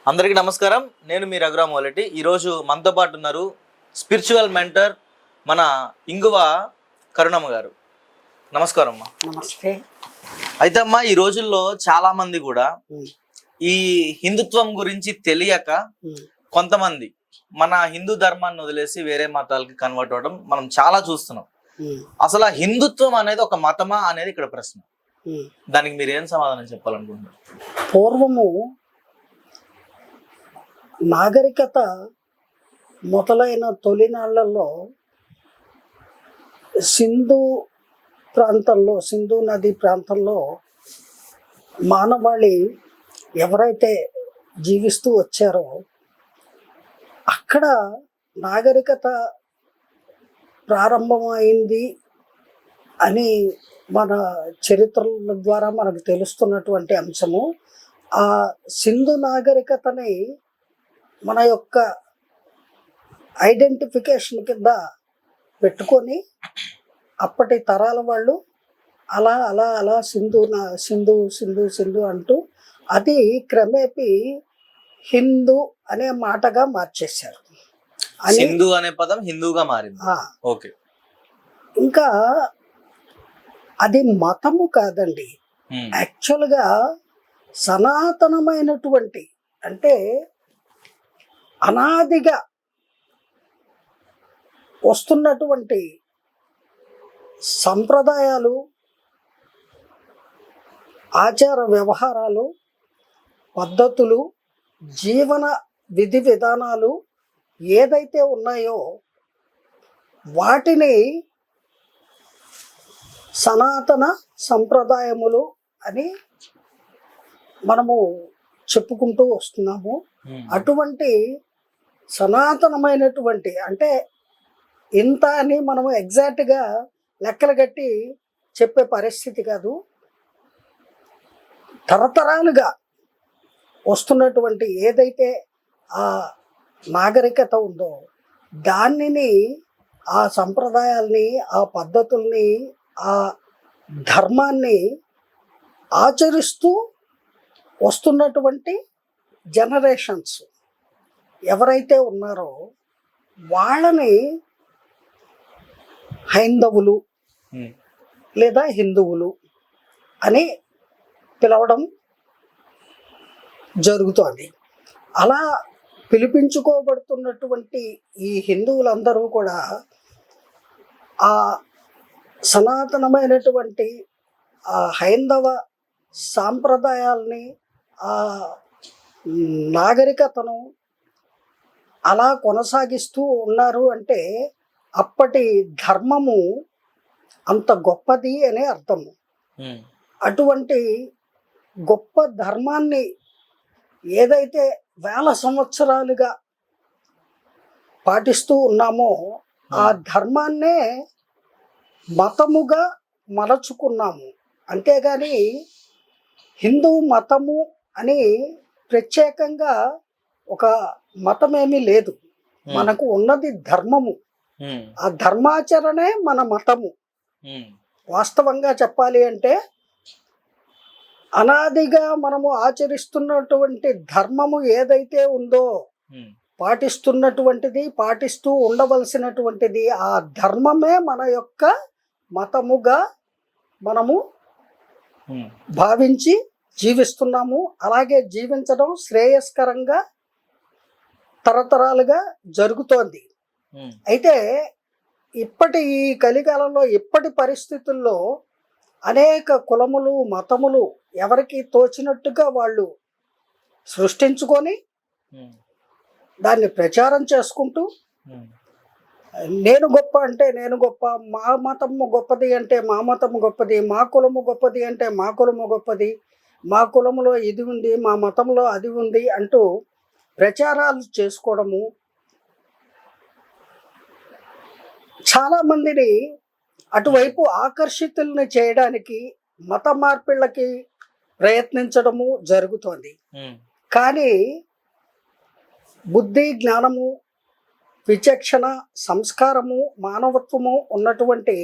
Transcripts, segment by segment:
అందరికీ నమస్కారం. నేను మీ రఘురామ్ మొలటి. ఈరోజు మనతో పాటు ఉన్నారు స్పిరిచువల్ మెంటర్ మన ఇంగువ కరుణమ్మ గారు. నమస్కారం అమ్మా. నమస్తే. అయితే అమ్మా, ఈ రోజుల్లో చాలా మంది కూడా ఈ హిందుత్వం గురించి తెలియక కొంతమంది మన హిందూ ధర్మాన్ని వదిలేసి వేరే మతాలకి కన్వర్ట్ అవ్వడం మనం చాలా చూస్తున్నాం. అసలు ఆ హిందుత్వం అనేది ఒక మతమా అనేది ఇక్కడ ప్రశ్న. దానికి మీరు ఏం సమాధానం చెప్పాలనుకుంటున్నారు? పూర్వము నాగరికత మొదలైన తొలినాళ్లలో సింధు నది ప్రాంతంలో మానవాళి ఎవరైతే జీవిస్తూ వచ్చారో అక్కడ నాగరికత ప్రారంభమైంది అని మన చరిత్రల ద్వారా మనకు తెలుస్తున్నటువంటి అంశము. ఆ సింధు నాగరికతని మన యొక్క ఐడెంటిఫికేషన్ కింద పెట్టుకొని అప్పటి తరాల వాళ్ళు అలా అలా అలా సింధు సింధు సింధు అంటూ అది క్రమేపీ హిందూ అనే మాటగా మార్చేశారు. సింధు అనే పదం హిందూగా మారింది. ఓకే. ఇంకా అది మతము కాదండి. యాక్చువల్గా సనాతనమైనటువంటి అంటే అనాదిగా వస్తున్నటువంటి సంప్రదాయాలు, ఆచార వ్యవహారాలు, పద్ధతులు, జీవన విధి విధానాలు ఏదైతే ఉన్నాయో వాటిని సనాతన సంప్రదాయములు అని మనము చెప్పుకుంటూ వస్తున్నాము. అటువంటి సనాతనమైనటువంటి అంటే ఇంత అని మనము ఎగ్జాక్ట్గా లెక్కలు కట్టి చెప్పే పరిస్థితి కాదు. తరతరాలుగా వస్తున్నటువంటి ఏదైతే ఆ నాగరికత ఉందో దానిని, ఆ సంప్రదాయాల్ని, ఆ పద్ధతుల్ని, ఆ ధర్మాన్ని ఆచరిస్తూ వస్తున్నటువంటి జనరేషన్స్ ఎవరైతే ఉన్నారో వాళ్ళని హైందవులు లేదా హిందువులు అని పిలవడం జరుగుతోంది. అలా పిలిపించుకోబడుతున్నటువంటి ఈ హిందువులందరూ కూడా ఆ సనాతనమైనటువంటి ఆ హైందవ సాంప్రదాయాల్ని, ఆ నాగరికతను అలా కొనసాగిస్తూ ఉన్నారు. అంటే అప్పటి ధర్మము అంత గొప్పది అనే అర్థము. అటువంటి గొప్ప ధర్మాన్ని ఏదైతే వేల సంవత్సరాలుగా పాటిస్తూ ఉన్నామో ఆ ధర్మాన్నే మతముగా మలచుకున్నాము. అంతేగాని హిందూ మతము అని ప్రత్యేకంగా ఒక మతమేమీ లేదు. మనకు ఉన్నది ధర్మము. ఆ ధర్మాచరణే మన మతము. వాస్తవంగా చెప్పాలి అంటే అనాదిగా మనము ఆచరిస్తున్నటువంటి ధర్మము ఏదైతే ఉందో, పాటిస్తున్నటువంటిది, పాటిస్తూ ఉండవలసినటువంటిది, ఆ ధర్మమే మన యొక్క మతముగా మనము భావించి జీవిస్తున్నాము. అలాగే జీవించడం శ్రేయస్కరంగా తరతరాలుగా జరుగుతోంది. అయితే ఇప్పటి ఈ కలికాలంలో, ఇప్పటి పరిస్థితుల్లో అనేక కులములు, మతములు ఎవరికి తోచినట్టుగా వాళ్ళు సృష్టించుకొని దాన్ని ప్రచారం చేసుకుంటూ నేను గొప్ప అంటే నేను గొప్ప, మా మతము గొప్పది అంటే మా మతము గొప్పది, మా కులము గొప్పది అంటే మా కులము గొప్పది, మా కులములో ఇది ఉంది, మా మతంలో అది ఉంది అంటూ ప్రచారాలు చేసుకోవడము, చాలామందిని అటువైపు ఆకర్షితుల్ని చేయడానికి మత మార్పిళ్ళకి ప్రయత్నించడము జరుగుతోంది. కానీ బుద్ధి, జ్ఞానము, విచక్షణ, సంస్కారము, మానవత్వము ఉన్నటువంటి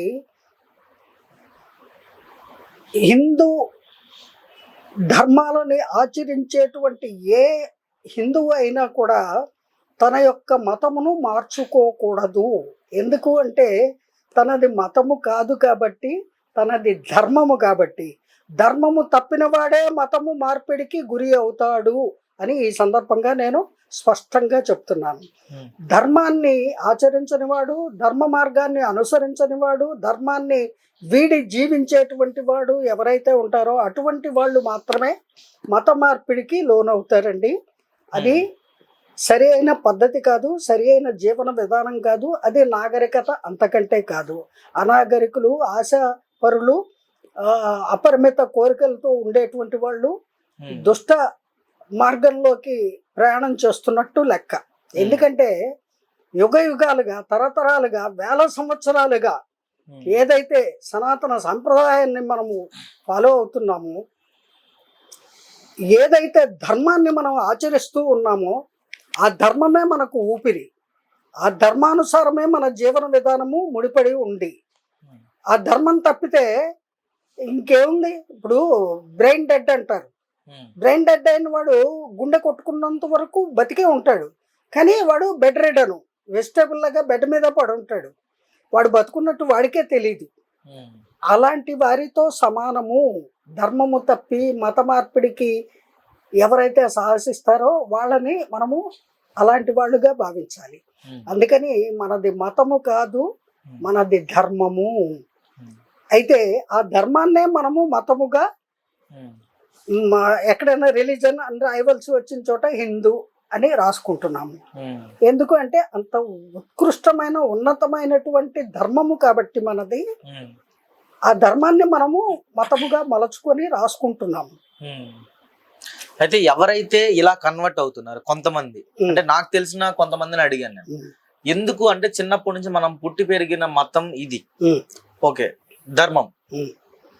హిందూ ధర్మాలని ఆచరించేటువంటి ఏ హిందువు అయినా కూడా తన యొక్క మతమును మార్చుకోకూడదు. ఎందుకు అంటే తనది మతము కాదు కాబట్టి, తనది ధర్మము కాబట్టి. ధర్మము తప్పిన వాడే మతము మార్పిడికి గురి అవుతాడు అని ఈ సందర్భంగా నేను స్పష్టంగా చెప్తున్నాను. ధర్మాన్ని ఆచరించని వాడు, ధర్మ మార్గాన్ని అనుసరించని వాడు, ధర్మాన్ని వీడి జీవించేటువంటి వాడు ఎవరైతే ఉంటారో అటువంటి వాళ్ళు మాత్రమే మత మార్పిడికి లోనవుతారండి. అది సరి అయిన పద్ధతి కాదు, సరి అయిన జీవన విధానం కాదు, అది నాగరికత అంతకంటే కాదు. అనాగరికులు, ఆశాపరులు, అపరిమిత కోరికలతో ఉండేటువంటి వాళ్ళు దుష్ట మార్గంలోకి ప్రయాణం చేస్తున్నట్టు లెక్క. ఎందుకంటే యుగ యుగాలుగా, తరతరాలుగా, వేల సంవత్సరాలుగా ఏదైతే సనాతన సంప్రదాయాన్ని మనము ఫాలో అవుతున్నామో, ఏదైతే ధర్మాన్ని మనం ఆచరిస్తూ ఉన్నామో ఆ ధర్మమే మనకు ఊపిరి. ఆ ధర్మానుసారమే మన జీవన విధానము ముడిపడి ఉంది. ఆ ధర్మం తప్పితే ఇంకేముంది? ఇప్పుడు బ్రెయిన్ డెడ్ అంటారు. బ్రెయిన్ డెడ్ అయిన వాడు గుండె కొట్టుకున్నంత వరకు బతికే ఉంటాడు, కానీ వాడు బెడ్ రెడను, వెజిటేబుల్ లాగా బెడ్ మీద పడి ఉంటాడు. వాడు బతుకున్నట్టు వాడికే తెలియదు. అలాంటి వారితో సమానము. ధర్మము తప్పి మత మార్పిడికి ఎవరైతే సాహసిస్తారో వాళ్ళని మనము అలాంటి వాళ్ళుగా భావించాలి. అందుకని మనది మతము కాదు, మనది ధర్మము. అయితే ఆ ధర్మాన్నే మనము మతముగా, ఎక్కడైనా రిలీజన్ అని రాయవలసి వచ్చిన చోట హిందూ అని రాసుకుంటున్నాము. ఎందుకు అంటే అంత ఉత్కృష్టమైన, ఉన్నతమైనటువంటి ధర్మము కాబట్టి మనది. ఆ ధర్మాన్ని మనము మతముగా మలచుకొని రాసుకుంటున్నాము. అయితే ఎవరైతే ఇలా కన్వర్ట్ అవుతున్నారు కొంతమంది, అంటే నాకు తెలిసిన కొంతమందిని అడిగాను నేను. ఎందుకు అంటే చిన్నప్పటి నుంచి మనం పుట్టి పెరిగిన మతం ఇది, ఓకే, ధర్మం.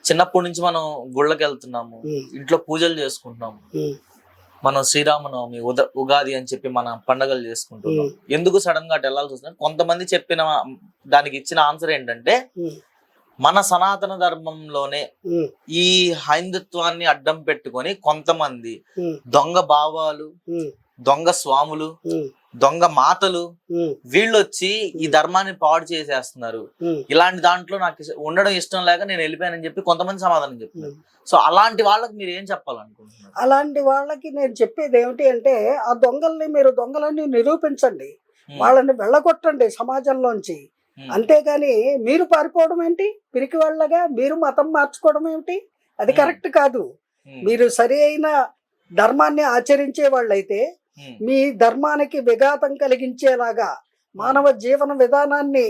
చిన్నప్పటి నుంచి మనం గుళ్ళకి వెళ్తున్నాము, ఇంట్లో పూజలు చేసుకుంటున్నాము, మనం శ్రీరామనవమి, ఉగాది అని చెప్పి మన పండుగలు చేసుకుంటున్నాం. ఎందుకు సడన్ గా అటు వెళ్ళాల్సి వస్తుంది? కొంతమంది చెప్పిన దానికి ఇచ్చిన ఆన్సర్ ఏంటంటే, మన సనాతన ధర్మంలోనే ఈ హైందుత్వాన్ని అడ్డం పెట్టుకొని కొంతమంది దొంగ భావాలు, దొంగ స్వాములు, దొంగ మాతలు వీళ్ళు వచ్చి ఈ ధర్మాన్ని పాడు చేసేస్తున్నారు. ఇలాంటి దాంట్లో నాకు ఉండడం ఇష్టం లేక నేను వెళ్ళిపోయానని చెప్పి కొంతమంది సమాధానం చెప్తున్నారు. సో అలాంటి వాళ్ళకి మీరు ఏం చెప్పాలనుకుంటున్నారు? అలాంటి వాళ్ళకి నేను చెప్పేది ఏమిటి అంటే, ఆ దొంగల్ని మీరు దొంగలని నిరూపించండి, వాళ్ళని వెళ్ళగొట్టండి సమాజంలోంచి. అంతేగాని మీరు పారిపోవడం ఏంటి? పిరికి వాళ్ళగా మీరు మతం మార్చుకోవడం ఏమిటి? అది కరెక్ట్ కాదు. మీరు సరి అయిన ధర్మాన్ని ఆచరించే వాళ్ళైతే, మీ ధర్మానికి విఘాతం కలిగించేలాగా, మానవ జీవన విధానాన్ని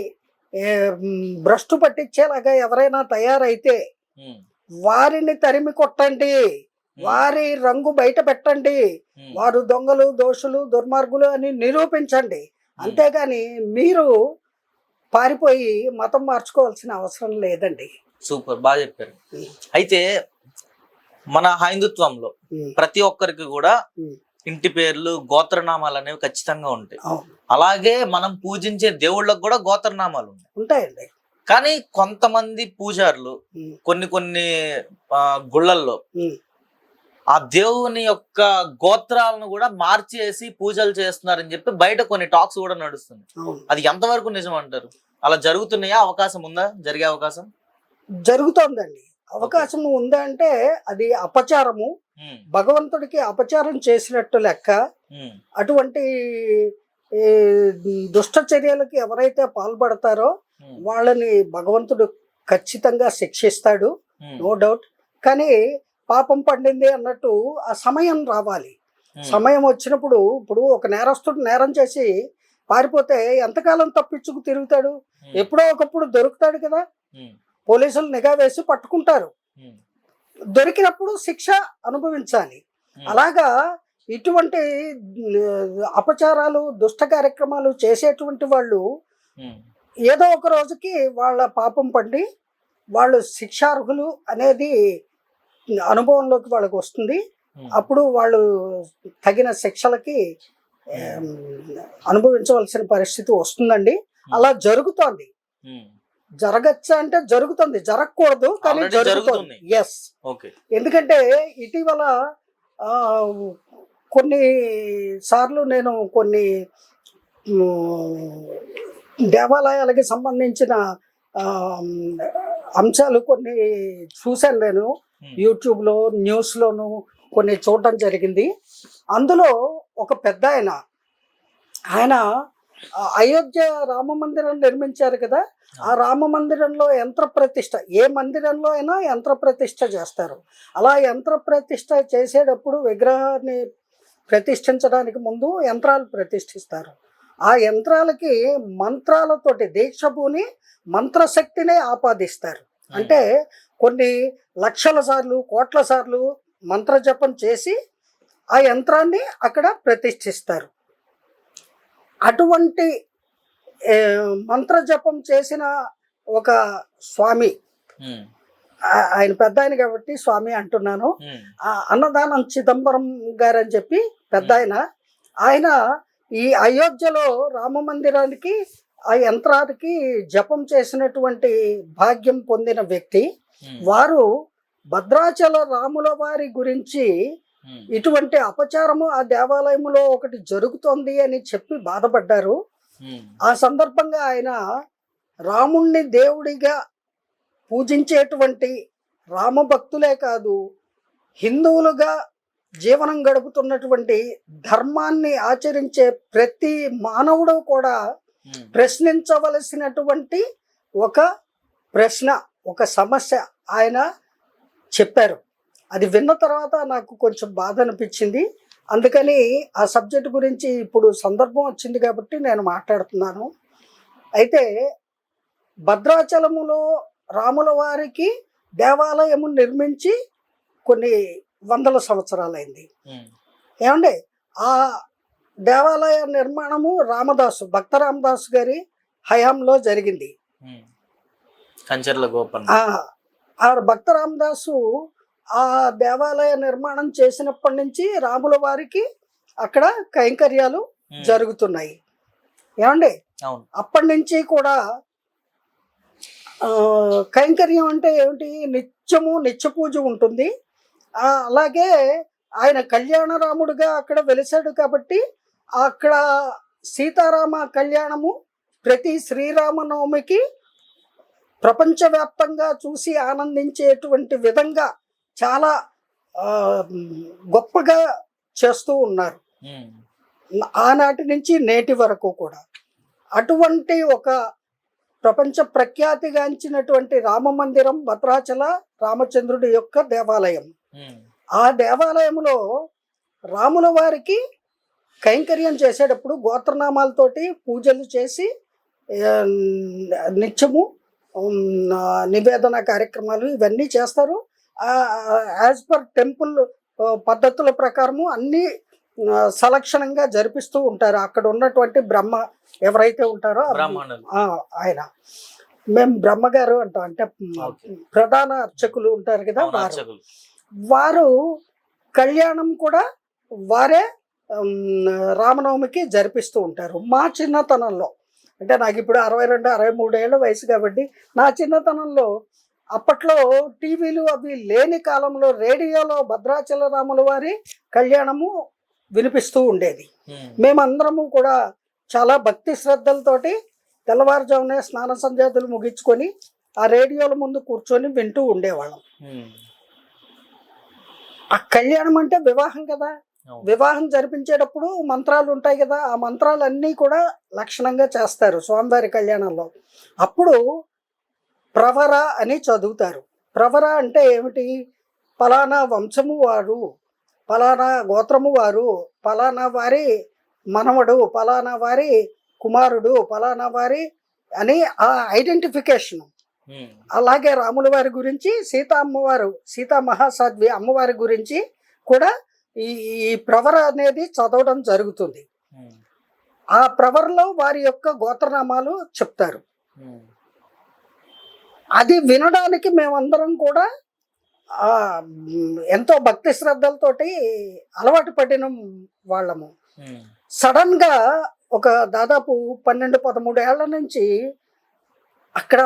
భ్రష్టు పట్టించేలాగా ఎవరైనా తయారైతే వారిని తరిమి కొట్టండి, వారి రంగు బయట పెట్టండి, వారు దొంగలు, దోషులు, దుర్మార్గులు అని నిరూపించండి. అంతేగాని మీరు పారిపోయి మతం మార్చుకోవాల్సిన అవసరం లేదండి. సూపర్, బాగా చెప్పారు. అయితే మన హైందుత్వంలో ప్రతి ఒక్కరికి కూడా ఇంటి పేర్లు, గోత్రనామాలు అనేవి ఖచ్చితంగా ఉంటాయి. అలాగే మనం పూజించే దేవుళ్ళకు కూడా గోత్రనామాలు ఉంటాయండి. కానీ కొంతమంది పూజారులు కొన్ని గుళ్ళల్లో ఆ దేవుని యొక్క గోత్రాలను కూడా మార్చేసి పూజలు చేస్తున్నారని చెప్పి బయట కొన్ని టాక్స్ కూడా నడుస్తుంది. అది ఎంతవరకు నిజం అంటారు? అలా జరుగుతున్నాయా? అవకాశం ఉందా? జరిగే అవకాశం జరుగుతోందండి. అవకాశం ఉందా అంటే అది అపచారము, భగవంతుడికి అపచారం చేసినట్టు లెక్క. అటువంటి దుష్ట చర్యలకి ఎవరైతే పాల్పడతారో వాళ్ళని భగవంతుడు ఖచ్చితంగా శిక్షిస్తాడు, నో డౌట్. కానీ పాపం పండింది అన్నట్టు ఆ సమయం రావాలి. సమయం వచ్చినప్పుడు, ఇప్పుడు ఒక నేరస్తుడు నేరం చేసి పారిపోతే ఎంతకాలం తప్పించుకు తిరుగుతాడు? ఎప్పుడో ఒకప్పుడు దొరుకుతాడు కదా. పోలీసులు నిఘా వేసి పట్టుకుంటారు, దొరికినప్పుడు శిక్ష అనుభవించాలి. అలాగా ఇటువంటి అపచారాలు, దుష్ట కార్యక్రమాలు చేసేటువంటి వాళ్ళు ఏదో ఒక రోజుకి వాళ్ళ పాపం పండి వాళ్ళు శిక్షార్హులు అనేది అనుభవంలోకి వాళ్ళకి వస్తుంది. అప్పుడు వాళ్ళు తగిన శిక్షలకి అనుభవించవలసిన పరిస్థితి వస్తుందండి. అలా జరుగుతోంది. జరగచ్చా అంటే జరుగుతుంది, జరగకూడదు కానీ జరుగుతుంది. ఎస్. ఎందుకంటే ఇటీవల కొన్ని సార్లు నేను కొన్ని ఉమ్, దేవాలయాలకి సంబంధించిన ఆ, అంశాలు కొన్ని చూశాను నేను యూట్యూబ్లో న్యూస్లోను కొన్ని చూడటం జరిగింది. అందులో ఒక పెద్ద ఆయన అయోధ్య రామ మందిరం నిర్మించారు కదా, ఆ రామ మందిరంలో యంత్ర ప్రతిష్ఠ, ఏ మందిరంలో అయినా యంత్ర ప్రతిష్ఠ చేస్తారు. అలా యంత్ర ప్రతిష్ఠ చేసేటప్పుడు విగ్రహాన్ని ప్రతిష్ఠించడానికి ముందు యంత్రాలు ప్రతిష్ఠిస్తారు. ఆ యంత్రాలకి మంత్రాలతోటి దీక్షభూని మంత్రశక్తినే ఆపాదిస్తారు. అంటే కొన్ని లక్షల సార్లు కోట్ల సార్లు మంత్రజపం చేసి ఆ యంత్రాన్ని అక్కడ ప్రతిష్ఠిస్తారు. అటువంటి మంత్రజపం చేసిన ఒక స్వామి, ఆయన పెద్ద ఆయన కాబట్టి స్వామి అంటున్నాను, అన్నదానం చిదంబరం గారు అని చెప్పి పెద్ద ఆయన ఈ అయోధ్యలో రామ మందిరానికి ఆ యంత్రానికి జపం చేసినటువంటి భాగ్యం పొందిన వ్యక్తి. వారు భద్రాచల రాముల వారి గురించి ఇటువంటి అపచారము ఆ దేవాలయంలో ఒకటి జరుగుతోంది అని చెప్పి బాధపడ్డారు. ఆ సందర్భంగా ఆయన రాముణ్ణి దేవుడిగా పూజించేటువంటి రామభక్తులే కాదు, హిందువులుగా జీవనం గడుపుతున్నటువంటి ధర్మాన్ని ఆచరించే ప్రతి మానవుడు కూడా ప్రశ్నించవలసినటువంటి ఒక ప్రశ్న, ఒక సమస్య ఆయన చెప్పారు. అది విన్న తర్వాత నాకు కొంచెం బాధ అనిపించింది. అందుకని ఆ సబ్జెక్ట్ గురించి ఇప్పుడు సందర్భం వచ్చింది కాబట్టి నేను మాట్లాడుతున్నాను. అయితే భద్రాచలములో రాముల వారికి దేవాలయము నిర్మించి కొన్ని వందల సంవత్సరాలైంది. ఏమండి, ఆ దేవాలయ నిర్మాణము భక్త రామదాసు గారి హయాంలో జరిగింది. ఆ భక్త రామదాసు ఆ దేవాలయ నిర్మాణం చేసినప్పటి నుంచి రాముల వారికి అక్కడ కైంకర్యాలు జరుగుతున్నాయి. ఏమండి, అప్పటి నుంచి కూడా కైంకర్యం అంటే ఏమిటి, నిత్య పూజ ఉంటుంది. అలాగే ఆయన కళ్యాణ రాముడుగా అక్కడ వెలిసాడు కాబట్టి అక్కడ సీతారామ కళ్యాణము ప్రతి శ్రీరామనవమికి ప్రపంచవ్యాప్తంగా చూసి ఆనందించేటువంటి విధంగా చాలా గొప్పగా చేస్తూ ఉన్నారు ఆనాటి నుంచి నేటి వరకు కూడా. అటువంటి ఒక ప్రపంచ ప్రఖ్యాతిగాంచినటువంటి రామ మందిరం భద్రాచల రామచంద్రుడి యొక్క దేవాలయం. ఆ దేవాలయంలో రాముల వారికి కైంకర్యం చేసేటప్పుడు గోత్రనామాలతోటి పూజలు చేసి నిత్యము నివేదన కార్యక్రమాలు ఇవన్నీ చేస్తారు. యాజ్ పర్ టెంపుల్ పద్ధతుల ప్రకారము అన్ని సలక్షణంగా జరిపిస్తూ ఉంటారు. అక్కడ ఉన్నటువంటి బ్రహ్మ ఎవరైతే ఉంటారో ఆయన, మేము బ్రహ్మగారు అంటాం, అంటే ప్రధాన అర్చకులు ఉంటారు కదా, వారు కళ్యాణం కూడా వారే రామనవమికి జరిపిస్తూ ఉంటారు. మా చిన్నతనంలో, అంటే నాకు ఇప్పుడు 62-63 ఏళ్ళ వయసు కాబట్టి, నా చిన్నతనంలో అప్పట్లో టీవీలు అవి లేని కాలంలో రేడియోలో భద్రాచల రాముల వారి కళ్యాణము వినిపిస్తూ ఉండేది. మేమందరము కూడా చాలా భక్తి శ్రద్ధలతోటి తెల్లవారుజామునే స్నాన సంధ్యాదులు ముగించుకొని ఆ రేడియోల ముందు కూర్చొని వింటూ ఉండేవాళ్ళం. ఆ కళ్యాణం అంటే వివాహం కదా, వివాహం జరిపించేటప్పుడు మంత్రాలు ఉంటాయి కదా, ఆ మంత్రాలన్నీ కూడా లక్షణంగా చేస్తారు స్వామివారి కళ్యాణంలో. అప్పుడు ప్రవర అని చదువుతారు. ప్రవర అంటే ఏమిటి, ఫలానా వంశము వారు, ఫలానా గోత్రము వారు, ఫలానా వారి మనవడు, ఫలానా వారి కుమారుడు, ఫలానా వారి అని ఆ ఐడెంటిఫికేషన్. అలాగే రాముల వారి గురించి, సీతా మహాసాధ్వి అమ్మవారి గురించి కూడా ఈ ప్రవర అనేది చదవడం జరుగుతుంది. ఆ ప్రవరలో వారి యొక్క గోత్రనామాలు చెప్తారు. అది వినడానికి మేమందరం కూడా ఎంతో భక్తి శ్రద్ధలతోటి అలవాటు పడిన వాళ్ళము. సడన్ గా ఒక దాదాపు 12-13 ఏళ్ల నుంచి అక్కడ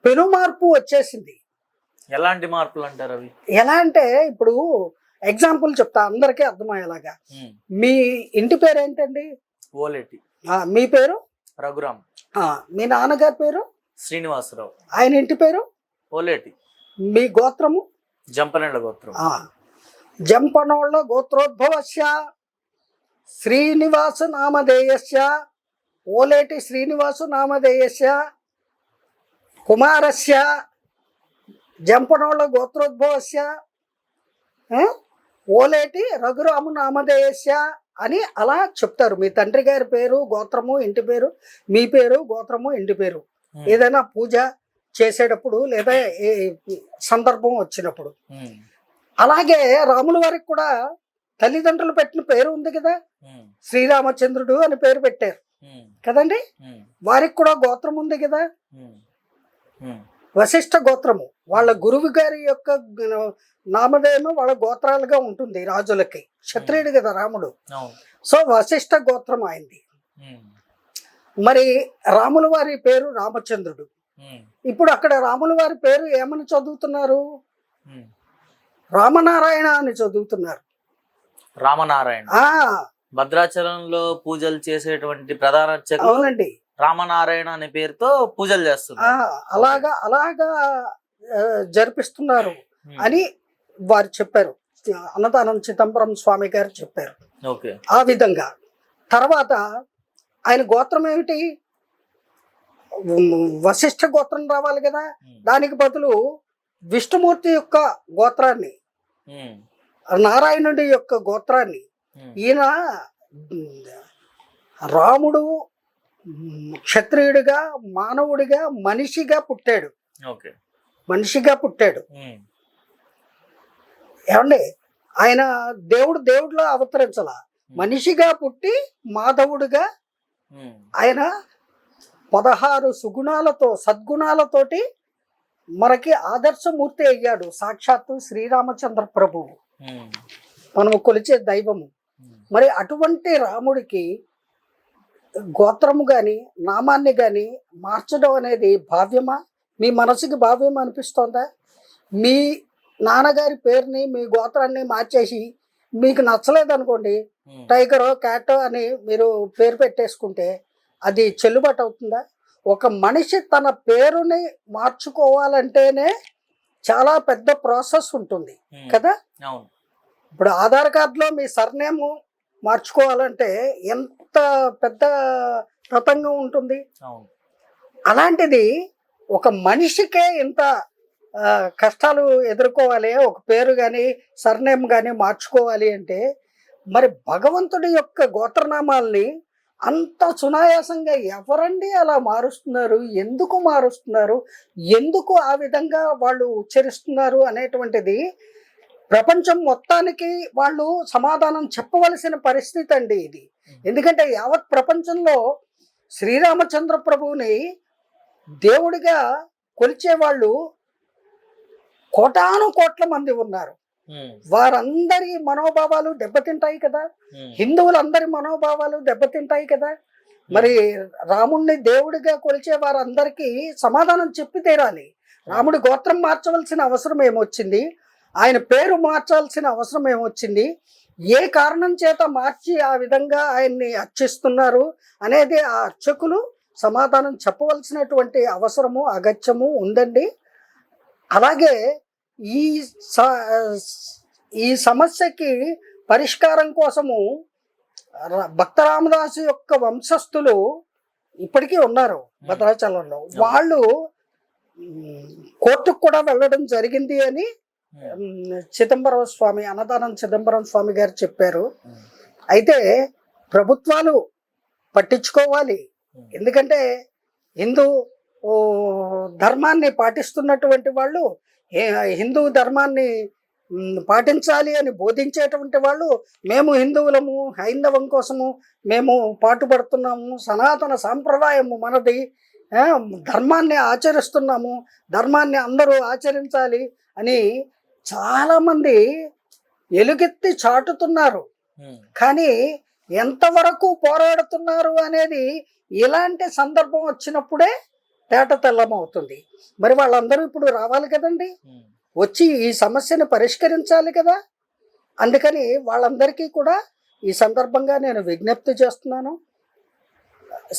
పెను మార్పు వచ్చేసింది. ఎలాంటి మార్పులు అంటారు అవి? ఎలా అంటే, ఇప్పుడు ఎగ్జాంపుల్ చెప్తా అందరికీ అర్థమయ్యేలాగా. మీ ఇంటి పేరు ఏంటండి? ఓలేటి. మీ పేరు? రఘురామ్. మీ నాన్నగారి పేరు? శ్రీనివాసరావు. ఆయన ఇంటి పేరు? ఓలేటి. మీ గోత్రము? జంపనేళ్ల గోత్రం. జంపనోళ్ళ గోత్రోద్భవస్య శ్రీనివాస నామధేయస్య ఓలేటి శ్రీనివాసు నామధేయస్య కుమారస్య జంపనోళ్ళ గోత్రోద్భవస్య ఓలేటి రఘురాము నామధేయస్య అని అలా చెప్తారు. మీ తండ్రి గారి పేరు, గోత్రము, ఇంటి పేరు, మీ పేరు, గోత్రము, ఇంటి పేరు ఏదైనా పూజ చేసేటప్పుడు లేదా ఏ సందర్భం వచ్చినప్పుడు. అలాగే రాముల వారికి కూడా తల్లిదండ్రులు పెట్టిన పేరు ఉంది కదా, శ్రీరామచంద్రుడు అని పేరు పెట్టారు కదండి. వారికి కూడా గోత్రం ఉంది కదా, వశిష్ఠ గోత్రము. వాళ్ళ గురువు గారి యొక్క నామధేయము వాళ్ళ గోత్రాలుగా ఉంటుంది. రాజులకి క్షత్రియుడు కదా రాముడు, సో వశిష్ఠ గోత్రం అయింది. మరి రాముల వారి పేరు రామచంద్రుడు. ఇప్పుడు అక్కడ రాముల వారి పేరు ఏమని చదువుతున్నారు? రామనారాయణ అని చదువుతున్నారు. రామనారాయణ. భద్రాచలంలో పూజలు చేసేటువంటి ప్రధాన అర్చకులు అవునండి రామనారాయణ అనే పేరుతో పూజలు చేస్తున్నారు. అలాగా జరిపిస్తున్నారు అని వారు చెప్పారు. అన్నదానం చిదంబరం స్వామి గారు చెప్పారు. ఆ విధంగా తర్వాత ఆయన గోత్రం ఏమిటి? వశిష్ఠ గోత్రం రావాలి కదా. దానికి బదులు విష్ణుమూర్తి యొక్క గోత్రాన్ని, నారాయణుడి యొక్క గోత్రాన్ని, ఈయన రాముడు క్షత్రియుడిగా, మానవుడిగా, మనిషిగా పుట్టాడు. ఏమండి, ఆయన దేవుడిలో అవతరించాల, మనిషిగా పుట్టి మాధవుడిగా ఆయన 16 సుగుణాలతో, సద్గుణాలతోటి మనకి ఆదర్శమూర్తి అయ్యాడు. సాక్షాత్తు శ్రీరామచంద్ర ప్రభువు, మనము కొలిచే దైవము. మరి అటువంటి రాముడికి గోత్రము కానీ నామాన్ని కానీ మార్చడం అనేది భావ్యమా? మీ మనసుకి భావ్యం అనిపిస్తోందా? మీ నాన్నగారి పేరుని, మీ గోత్రాన్ని మార్చేసి మీకు నచ్చలేదు అనుకోండి, టైగరో క్యాటో అని మీరు పేరు పెట్టేసుకుంటే అది చెల్లుబాటు అవుతుందా? ఒక మనిషి తన పేరుని మార్చుకోవాలంటేనే చాలా పెద్ద ప్రాసెస్ ఉంటుంది కదా. ఇప్పుడు ఆధార్ కార్డులో మీ సర్నేము మార్చుకోవాలంటే ఎంత పెద్ద తతంగం ఉంటుంది. అలాంటిది ఒక మనిషికే ఇంత కష్టాలు ఎదుర్కోవాలి, ఒక పేరు కానీ సర్నేమ్ కానీ మార్చుకోవాలి అంటే మరి భగవంతుడి యొక్క గోత్రనామాల్ని అంత సునాయాసంగా ఎవరండి అలా మారుస్తున్నారు? ఎందుకు మారుస్తున్నారు? ఎందుకు ఆ విధంగా వాళ్ళు ఉచ్చరిస్తున్నారు అనేటువంటిది ప్రపంచం మొత్తానికి వాళ్ళు సమాధానం చెప్పవలసిన పరిస్థితి అండి ఇది. ఎందుకంటే యావత్ ప్రపంచంలో శ్రీరామచంద్ర ప్రభువుని దేవుడిగా కొలిచే వాళ్ళు కోటాను కోట్ల మంది ఉన్నారు. వారందరి మనోభావాలు దెబ్బతింటాయి కదా, హిందువులందరి మనోభావాలు దెబ్బతింటాయి కదా. మరి రాముణ్ణి దేవుడిగా కొలిచే వారందరికీ సమాధానం చెప్పి తీరాలి. రాముడి గోత్రం మార్చవలసిన అవసరం ఏమొచ్చింది? ఆయన పేరు మార్చాల్సిన అవసరం ఏమొచ్చింది? ఏ కారణం చేత మార్చి ఆ విధంగా ఆయన్ని అర్చిస్తున్నారు అనేది ఆ అర్చకులు సమాధానం చెప్పవలసినటువంటి అవసరము, అగత్యము ఉందండి. అలాగే ఈ సమస్యకి పరిష్కారం కోసము భక్త రామదాసు యొక్క వంశస్థులు ఇప్పటికీ ఉన్నారు భద్రాచలంలో. వాళ్ళు కోర్టుకు కూడా వెళ్ళడం జరిగింది అని చిదంబరం స్వామి, అన్నదానం చిదంబరం స్వామి గారు చెప్పారు. అయితే ప్రభుత్వాలు పట్టించుకోవాలి. ఎందుకంటే హిందూ ధర్మాన్ని పాటిస్తున్నటువంటి వాళ్ళు, హిందూ ధర్మాన్ని పాటించాలి అని బోధించేటువంటి వాళ్ళు, మేము హిందువులము, హైందవం కోసము మేము పాటుపడుతున్నాము, సనాతన సాంప్రదాయము మనది, ధర్మాన్ని ఆచరిస్తున్నాము, ధర్మాన్ని అందరూ ఆచరించాలి అని చాలామంది ఎలుగెత్తి చాటుతున్నారు. కానీ ఎంతవరకు పోరాడుతున్నారు అనేది ఇలాంటి సందర్భం వచ్చినప్పుడే తేట తెల్లమవుతుంది. మరి వాళ్ళందరూ ఇప్పుడు రావాలి కదండి, వచ్చి ఈ సమస్యను పరిష్కరించాలి కదా. అందుకని వాళ్ళందరికీ కూడా ఈ సందర్భంగా నేను విజ్ఞప్తి చేస్తున్నాను.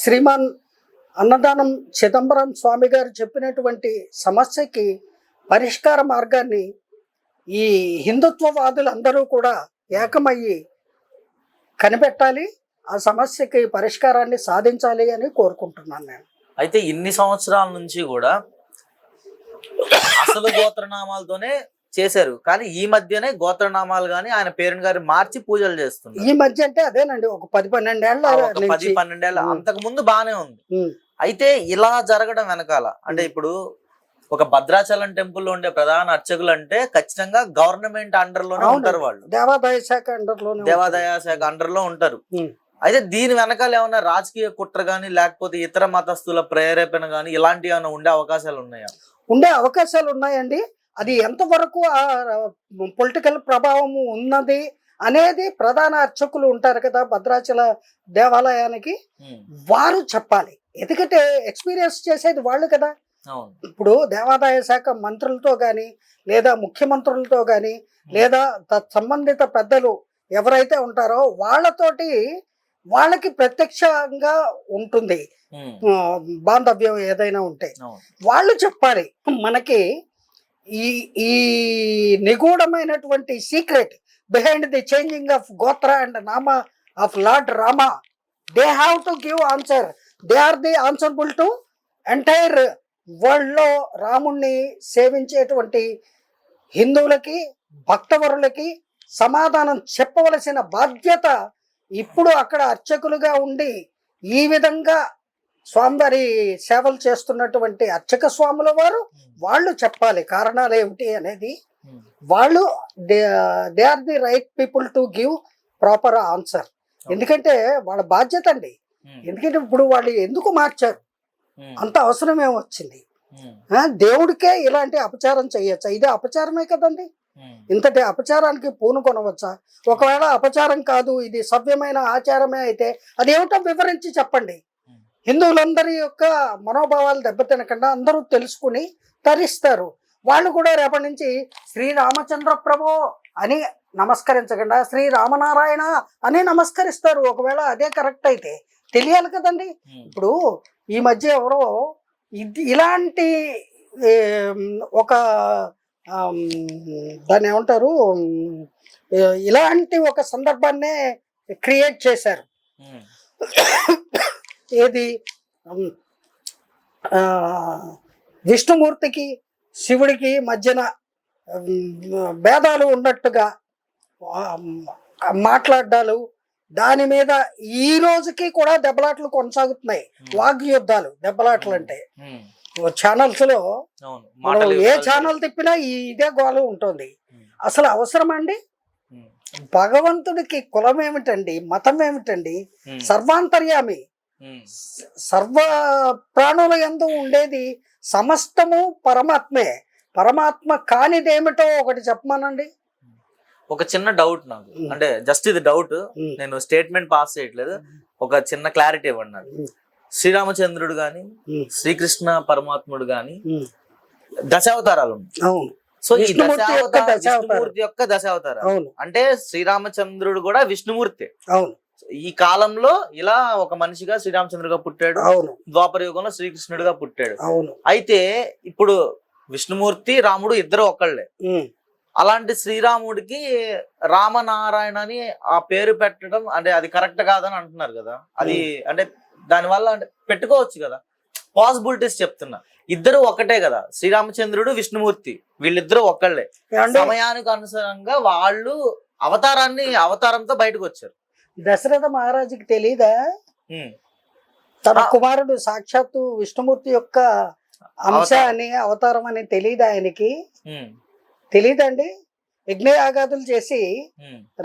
శ్రీమాన్ అన్నదానం చిదంబరం స్వామి గారు చెప్పినటువంటి సమస్యకి పరిష్కార మార్గాన్ని ఈ హిందుత్వవాదులందరూ కూడా ఏకమయ్యి కనిపెట్టాలి, ఆ సమస్యకి పరిష్కారాన్ని సాధించాలి అని కోరుకుంటున్నాను నేను. అయితే ఇన్ని సంవత్సరాల నుంచి కూడా అసలు గోత్రనామాలతోనే చేశారు, కానీ ఈ మధ్యనే గోత్రనామాలు గాని ఆయన పేరుని గారి మార్చి పూజలు చేస్తున్నారు. ఈ మధ్య అంటే అదేనండి, ఒక 10-12 ఏళ్ళ 10-12 ఏళ్ళ అంతకు ముందు బానే ఉంది. అయితే ఇలా జరగడం వెనకాల అంటే ఇప్పుడు ఒక భద్రాచలం టెంపుల్ లో ఉండే ప్రధాన అర్చకులు అంటే ఖచ్చితంగా గవర్నమెంట్ అండర్ లోనే ఉంటారు, వాళ్ళు దేవాదాయ శాఖ అండర్ లో ఉంటారు. అయితే దీని వెనకాల ఏమైనా రాజకీయ కుట్ర గానీ లేకపోతే ఇతర మతస్థుల ప్రేరేపణ గానీ ఇలాంటివి ఏమైనా ఉండే అవకాశాలు ఉన్నాయా? ఉండే అవకాశాలు ఉన్నాయండి. అది ఎంతవరకు ఆ పొలిటికల్ ప్రభావం ఉన్నది అనేది ప్రధాన అర్చకులు ఉంటారు కదా భద్రాచల దేవాలయానికి, వారు చెప్పాలి. ఎందుకంటే ఎక్స్పీరియన్స్ చేసేది వాళ్ళు కదా. ఇప్పుడు దేవాదాయ శాఖ మంత్రులతో కానీ లేదా ముఖ్యమంత్రులతో కానీ లేదా సంబంధిత పెద్దలు ఎవరైతే ఉంటారో వాళ్ళకి ప్రత్యక్షంగా ఉంటుంది బాంధవ్యం ఏదైనా ఉంటే వాళ్ళు చెప్పాలి మనకి. ఈ నిగూఢమైనటువంటి secret behind the changing of gotra and nama of lord Rama, they have to give answer. They are the answerable to entire world లో రాముణ్ణి సేవించేటువంటి హిందువులకి భక్తవరులకి సమాధానం చెప్పవలసిన బాధ్యత ఇప్పుడు అక్కడ అర్చకులుగా ఉండి ఈ విధంగా స్వామివారి సేవలు చేస్తున్నటువంటి అర్చక స్వాముల వారు వాళ్ళు చెప్పాలి కారణాలు ఏమిటి అనేది. వాళ్ళు they are the right people to give proper answer. ఎందుకంటే వాళ్ళ బాధ్యత అండి. ఎందుకంటే ఇప్పుడు వాళ్ళు ఎందుకు మార్చారు, అంత అవసరం ఏమొచ్చింది? దేవుడికే ఇలాంటి అపచారం చేయొచ్చా? ఇదే అపచారమే కదండి. ఇంతటి అపచారానికి పూనుకొనవచ్చా? ఒకవేళ అపచారం కాదు, ఇది సభ్యమైన ఆచారమే అయితే అదేమిటో వివరించి చెప్పండి. హిందువులందరి యొక్క మనోభావాలు దెబ్బతినకుండా అందరూ తెలుసుకుని తరిస్తారు. వాళ్ళు కూడా రేపటి నుంచి శ్రీరామచంద్ర ప్రభు అని నమస్కరించకుండా శ్రీరామనారాయణ అని నమస్కరిస్తారు. ఒకవేళ అదే కరెక్ట్ అయితే తెలియాలి కదండి. ఇప్పుడు ఈ మధ్య ఎవరో ఇలాంటి ఒక దాన్ని ఏమంటారు, ఇలాంటి ఒక సందర్భాన్నే క్రియేట్ చేశారు. ఏది విష్ణుమూర్తికి శివుడికి మధ్యన భేదాలు ఉన్నట్టుగా మాట్లాడాలు, దాని మీద ఈ రోజుకి కూడా దెబ్బలాటలు కొనసాగుతున్నాయి. వాగ్యుద్ధాలు, దెబ్బలాటలు అంటే ఛానల్స్ లో ఏ ఛానల్ తిప్పినా ఇదే గోళ ఉంటుంది. అసలు అవసరమండి? భగవంతుడికి కులం ఏమిటండి, మతం ఏమిటండి? సర్వాంతర్యామి, సర్వ ప్రాణుల యందు ఉండేది సమస్తము పరమాత్మే. పరమాత్మ కానిదేమిటో ఒకటి చెప్పమానండి. ఒక చిన్న డౌట్ నాకు, అంటే జస్ట్ ఇది డౌట్, నేను స్టేట్మెంట్ పాస్ చేయట్లేదు, ఒక చిన్న క్లారిటీ ఇవ్వండి. శ్రీరామచంద్రుడు గాని శ్రీకృష్ణ పరమాత్ముడు గాని దశావతారాలు. సో ఈ విష్ణుమూర్తి యొక్క దశావతారాలు అంటే శ్రీరామచంద్రుడు కూడా విష్ణుమూర్తి. ఈ కాలంలో ఇలా ఒక మనిషిగా శ్రీరామచంద్రుడుగా పుట్టాడు, ద్వాపర యుగంలో శ్రీకృష్ణుడిగా పుట్టాడు. అయితే ఇప్పుడు విష్ణుమూర్తి రాముడు ఇద్దరు ఒకళ్ళే. అలాంటి శ్రీరాముడికి రామనారాయణ అని ఆ పేరు పెట్టడం అంటే అది కరెక్ట్ కాదని అంటున్నారు కదా. అది అంటే దానివల్ల అంటే పెట్టుకోవచ్చు కదా, పాసిబిలిటీస్ చెప్తున్నా. ఇద్దరు ఒకటే కదా, శ్రీరామచంద్రుడు విష్ణుమూర్తి వీళ్ళిద్దరూ ఒకళ్ళే. సమయానికి అనుసారంగా వాళ్ళు అవతారంతో బయటకు వచ్చారు. దశరథ మహారాజుకి తెలీదా తన కుమారుడు సాక్షాత్తు విష్ణుమూర్తి యొక్క అంశ అని, అవతారం అని తెలీదా ఆయనకి? తెలీదండి. యజ్ఞయాగాదులు చేసి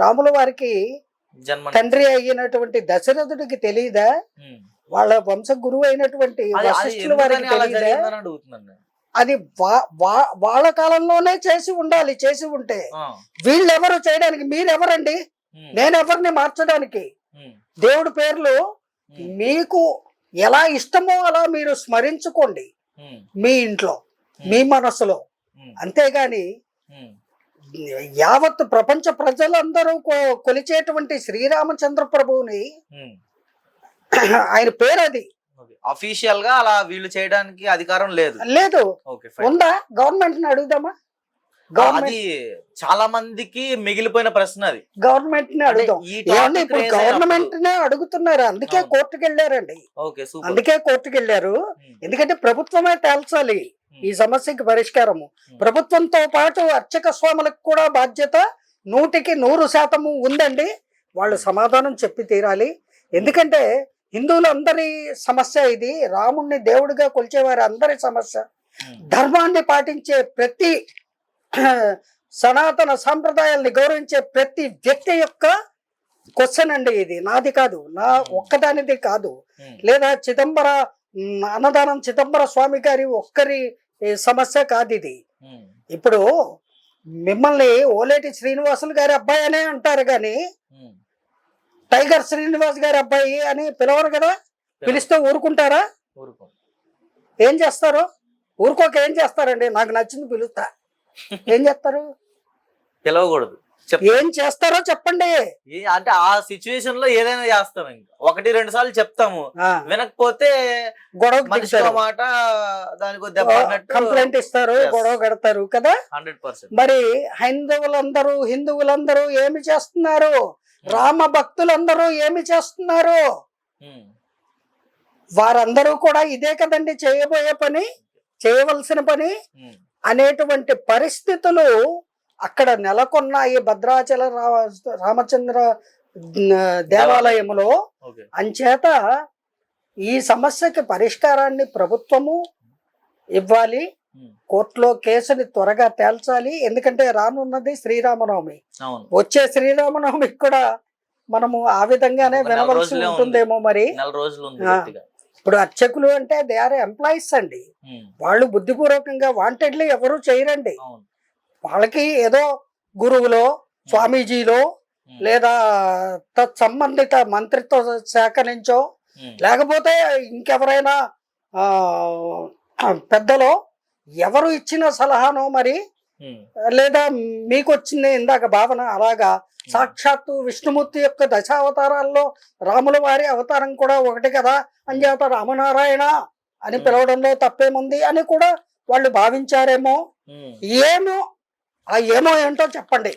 రాముల వారికి తండ్రి అయినటువంటి దశరథుడికి తెలీదా? వాళ్ళ వంశ గురువు అయినటువంటి వశిష్ఠుల వారికి తెలీదా? అది వాళ్ళ కాలంలోనే చేసి ఉండాలి. చేసి ఉంటే వీళ్ళెవరు చేయడానికి? మీరెవరండి? నేనెవరిని మార్చడానికి? దేవుడి పేర్లు మీకు ఎలా ఇష్టమో అలా మీరు స్మరించుకోండి మీ ఇంట్లో, మీ మనసులో. అంతేగాని యావత్ ప్రపంచ ప్రజలందరూ కొలిచేటువంటి శ్రీరామచంద్ర ప్రభువుని ఆయన పేరు అది. అఫీషియల్ గా అలా వీళ్ళు చేయడానికి అధికారం లేదు. లేదు. ఓకే, ఉందా? గవర్నమెంట్ ని అడుగుదామా? అది చాలా మందికి మిగిలిపోయిన ప్రశ్న. అది గవర్నమెంట్ ని అడుగుదాం. ఇప్పుడు గవర్నమెంట్ నే అడుగుతున్నారు, అందుకే కోర్టుకు వెళ్ళారండి. అందుకే కోర్టుకు వెళ్ళారు. ఎందుకంటే ప్రభుత్వమే తేల్చాలి ఈ సమస్యకి పరిష్కారము. ప్రభుత్వంతో పాటు అర్చక స్వాములకు కూడా బాధ్యత 100% ఉందండి. వాళ్ళు సమాధానం చెప్పి తీరాలి. ఎందుకంటే హిందువులందరి సమస్య ఇది. రాముణ్ణి దేవుడిగా కొలిచేవారి అందరి సమస్య. ధర్మాన్ని పాటించే ప్రతి సనాతన సాంప్రదాయాల్ని గౌరవించే ప్రతి వ్యక్తి యొక్క క్వశ్చన్ అండి ఇది. నాది కాదు, నా ఒక్కదానిది కాదు. లేదా అన్నదానం చిదంబర స్వామి గారి ఒక్కరి సమస్య కాదు ఇది. ఇప్పుడు మిమ్మల్ని ఓలేటి శ్రీనివాసులు గారి అబ్బాయి అనే అంటారు కానీ టైగర్ శ్రీనివాస్ గారి అబ్బాయి అని పిలవరు కదా. పిలిస్తే ఊరుకుంటారా? ఏం చేస్తారు? ఊరుకోక ఏం చేస్తారండి? నాకు నచ్చింది పిలుస్తా. ఏం చేస్తారు? పిలవకూడదు. ఏం చేస్తారో చెప్పండి. అంటే ఆ సిచ్యువేషన్ లో ఏదైనా చేస్తాం. ఇంకా 1-2 సార్లు చెప్తాము, వినకపోతే గొడవ మాట, దానికి కంప్లైంట్ ఇస్తారు, గొడవ కడతారు కదా. 100%. మరి హిందువులందరూ ఏమి చేస్తున్నారు? రామ భక్తులందరూ ఏమి చేస్తున్నారు? వారందరూ కూడా ఇదే కదండి చేయబోయే పని, చేయవలసిన పని అనేటువంటి పరిస్థితులు అక్కడ నెలకొన్నాయి భద్రాచల రామచంద్ర దేవాలయంలో. అంచేత ఈ సమస్యకి పరిష్కారాన్ని ప్రభుత్వము ఇవ్వాలి. కోర్టులో కేసుని త్వరగా తేల్చాలి. ఎందుకంటే రానున్నది శ్రీరామనవమి. వచ్చే శ్రీరామనవమికి కూడా మనము ఆ విధంగానే వినవలసి ఉంటుందేమో. మరి ఇప్పుడు అర్చకులు అంటే దే ఆర్ ఎంప్లాయీస్ అండి. వాళ్ళు బుద్ధిపూర్వకంగా వాంటెడ్లీ ఎవరు చేయరండి. వాళ్ళకి ఏదో గురువులో, స్వామీజీలో, లేదా తత్సంబంధిత మంత్రిత్వ శాఖ నుంచో, లేకపోతే ఇంకెవరైనా పెద్దలో ఎవరు ఇచ్చిన సలహానో మరి, లేదా మీకు వచ్చింది ఇందాక భావన, అలాగా సాక్షాత్తు విష్ణుమూర్తి యొక్క దశావతారాల్లో రాముల వారి అవతారం కూడా ఒకటి కదా, అంచేత రామనారాయణ అని పిలవడంలో తప్పేముంది అని కూడా వాళ్ళు భావించారేమో. ఏమో ఏంటో చెప్పండి.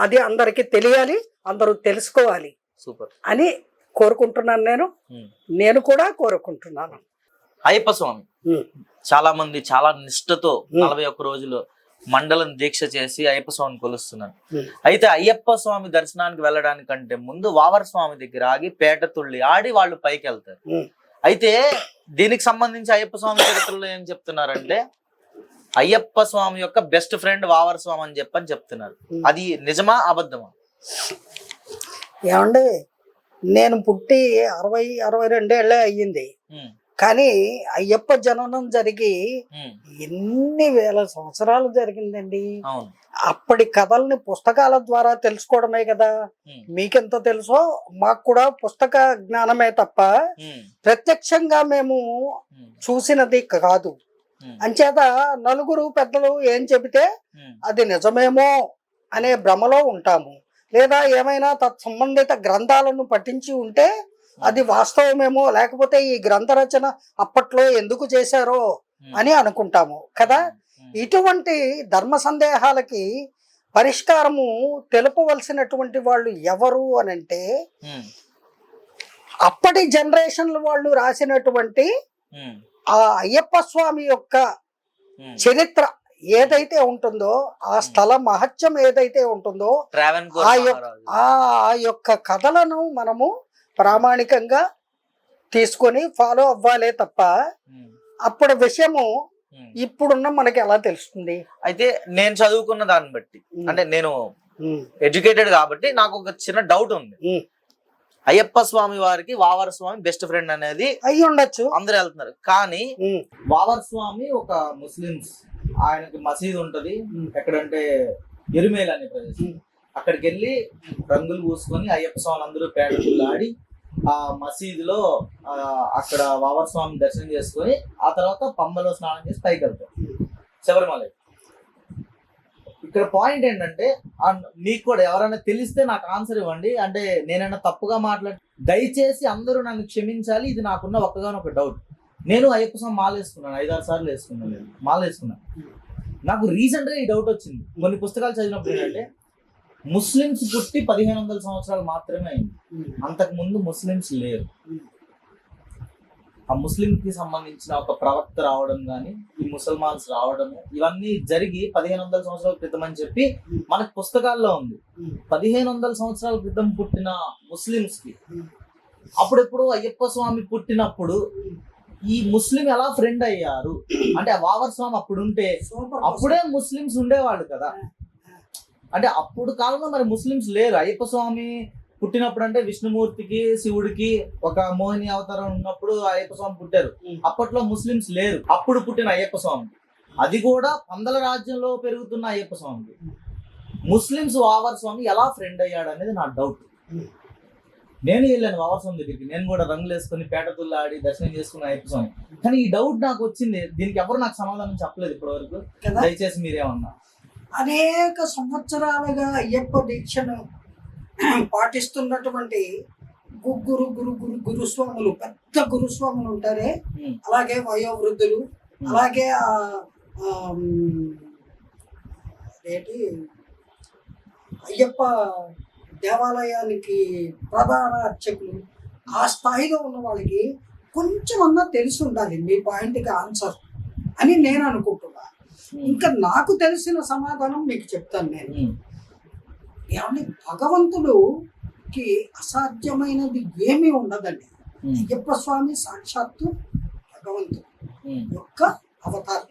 అది అందరికి తెలియాలి, అందరూ తెలుసుకోవాలి అని కోరుకుంటున్నాను. నేను కూడా కోరుకుంటున్నాను. అయ్యప్ప స్వామి చాలా మంది చాలా నిష్ఠతో 41 రోజులు మండలం దీక్ష చేసి అయ్యప్ప స్వామిని కొలుస్తున్నారు. అయితే అయ్యప్ప స్వామి దర్శనానికి వెళ్ళడానికంటే ముందు వావర్ స్వామి దగ్గర ఆగి పేట తుళ్ళి ఆడి వాళ్ళు పైకి వెళ్తారు. అయితే దీనికి సంబంధించి అయ్యప్ప స్వామి చరిత్రలో ఏం చెప్తున్నారంటే, అయ్యప్ప స్వామి యొక్క బెస్ట్ ఫ్రెండ్ వావర్ స్వామి అని చెప్తున్నారు. అది నిజమా అబద్ధమా? ఏమండి, నేను పుట్టి 60-62 ఏళ్ళే అయ్యింది. కానీ అయ్యప్ప జననం జరిగి ఎన్ని వేల సంవత్సరాలు జరిగిందండి. అప్పటి కథల్ని పుస్తకాల ద్వారా తెలుసుకోవడమే కదా. మీకెంత తెలుసో మాకు కూడా పుస్తక జ్ఞానమే తప్ప ప్రత్యక్షంగా మేము చూసినది కాదు. అంచేత నలుగురు పెద్దలు ఏం చెబితే అది నిజమేమో అనే భ్రమలో ఉంటాము. లేదా ఏమైనా తత్సంబంధిత గ్రంథాలను పఠించి ఉంటే అది వాస్తవమేమో, లేకపోతే ఈ గ్రంథ రచన అప్పట్లో ఎందుకు చేశారో అని అనుకుంటాము కదా. ఇటువంటి ధర్మ సందేహాలకి పరిష్కారము తెలుపవలసినటువంటి వాళ్ళు ఎవరు అని అంటే, అప్పటి జనరేషన్ల వాళ్ళు రాసినటువంటి ఆ అయ్యప్ప స్వామి యొక్క చరిత్ర ఏదైతే ఉంటుందో, ఆ స్థల మహత్యం ఏదైతే ఉంటుందో, ఆ యొక్క కథలను మనము ప్రామాణికంగా తీసుకొని ఫాలో అవ్వాలే తప్ప అప్పుడు విషయము ఇప్పుడున్న మనకి ఎలా తెలుస్తుంది? అయితే నేను చదువుకున్న దాన్ని బట్టి, అంటే నేను ఎడ్యుకేటెడ్ కాబట్టి నాకు ఒక చిన్న డౌట్ ఉంది. అయ్యప్ప స్వామి వారికి వావర్ స్వామి బెస్ట్ ఫ్రెండ్ అనేది అయ్యి ఉండొచ్చు, అందరు వెళ్తున్నారు. కానీ వావర్ స్వామి ఒక ముస్లిమ్స్, ఆయనకి మసీద్ ఉంటది ఎక్కడంటే ఎరుమేల్ అనే ప్రదేశం. అక్కడికి వెళ్ళి రంగులు పూసుకొని అయ్యప్ప స్వామి అందరూ పేటలు ఆడి ఆ మసీదులో అక్కడ వావర్ స్వామి దర్శనం చేసుకొని ఆ తర్వాత పంబలో స్నానం చేసి పైకి వెళ్తారు శబరిమల. ఇక్కడ పాయింట్ ఏంటంటే మీకు కూడా ఎవరైనా తెలిస్తే నాకు ఆన్సర్ ఇవ్వండి. అంటే నేనైనా తప్పుగా దయచేసి అందరూ నన్ను క్షమించాలి. ఇది నాకున్న ఒక్కగానొక డౌట్. నేను అయ్యప్ప స్వామి మాల వేసుకున్నాను, 5-6 సార్లు వేసుకున్నాను, నేను మాల వేసుకున్నాను. నాకు రీసెంట్ గా ఈ డౌట్ వచ్చింది కొన్ని పుస్తకాలు చదివినప్పుడు. ఏంటంటే ముస్లిమ్స్ పుట్టి 1500 సంవత్సరాలు మాత్రమే అయింది. అంతకు ముందు ముస్లిమ్స్ లేరు. ఆ ముస్లిం కి సంబంధించిన ఒక ప్రవక్త రావడం కానీ, ఈ ముసల్మాన్స్ రావడము, ఇవన్నీ జరిగి 1500 సంవత్సరాల క్రితం అని చెప్పి మనకు పుస్తకాల్లో ఉంది. 1500 సంవత్సరాల క్రితం పుట్టిన ముస్లిమ్స్ కి అప్పుడెప్పుడు అయ్యప్ప స్వామి పుట్టినప్పుడు ఈ ముస్లిం ఎలా ఫ్రెండ్ అయ్యారు అంటే, వావర్ స్వామి అప్పుడు ఉంటే అప్పుడే ముస్లిమ్స్ ఉండేవాళ్ళు కదా. అంటే అప్పుడు కాలంలో మరి ముస్లిమ్స్ లేరు. అయ్యప్ప స్వామి పుట్టినప్పుడు అంటే విష్ణుమూర్తికి శివుడికి ఒక మోహిని అవతారం ఉన్నప్పుడు అయ్యప్ప స్వామి పుట్టారు. అప్పట్లో ముస్లిమ్స్ లేరు. అప్పుడు పుట్టిన అయ్యప్ప స్వామి, అది కూడా పందల రాజ్యంలో పెరుగుతున్న అయ్యప్ప స్వామికి ముస్లిమ్స్ వావర్ స్వామి ఎలా ఫ్రెండ్ అయ్యాడు అనేది నా డౌట్. నేను వెళ్ళాను వావర్ స్వామి దగ్గరికి, నేను కూడా రంగులు వేసుకొని పేటతుల్లో ఆడి దర్శనం చేసుకున్న అయ్యప్ప స్వామి. కానీ ఈ డౌట్ నాకు వచ్చింది, దీనికి ఎవరు నాకు సమాధానం చెప్పలేదు ఇప్పటి వరకు. దయచేసి మీరేమన్నా. అనేక సంవత్సరాలుగా అయ్యప్ప దీక్షను పాటిస్తున్నటువంటి గురు గురు గురు గురుస్వాములు, పెద్ద గురుస్వాములు ఉంటారే, అలాగే వయోవృద్ధులు, అలాగే ఏంటి అయ్యప్ప దేవాలయానికి ప్రధాన అర్చకులు, ఆ స్థాయిలో ఉన్న వాళ్ళకి కొంచెమన్నా తెలిసి ఉండాలి మీ పాయింట్కి ఆన్సర్ అని నేను అనుకుంటున్నా. ఇంకా నాకు తెలిసిన సమాధానం మీకు చెప్తాను నేను. ఏమంటే భగవంతుడికి అసాధ్యమైనది ఏమీ ఉండదండి. అయ్యప్ప స్వామి సాక్షాత్తు భగవంతుడు యొక్క అవతారం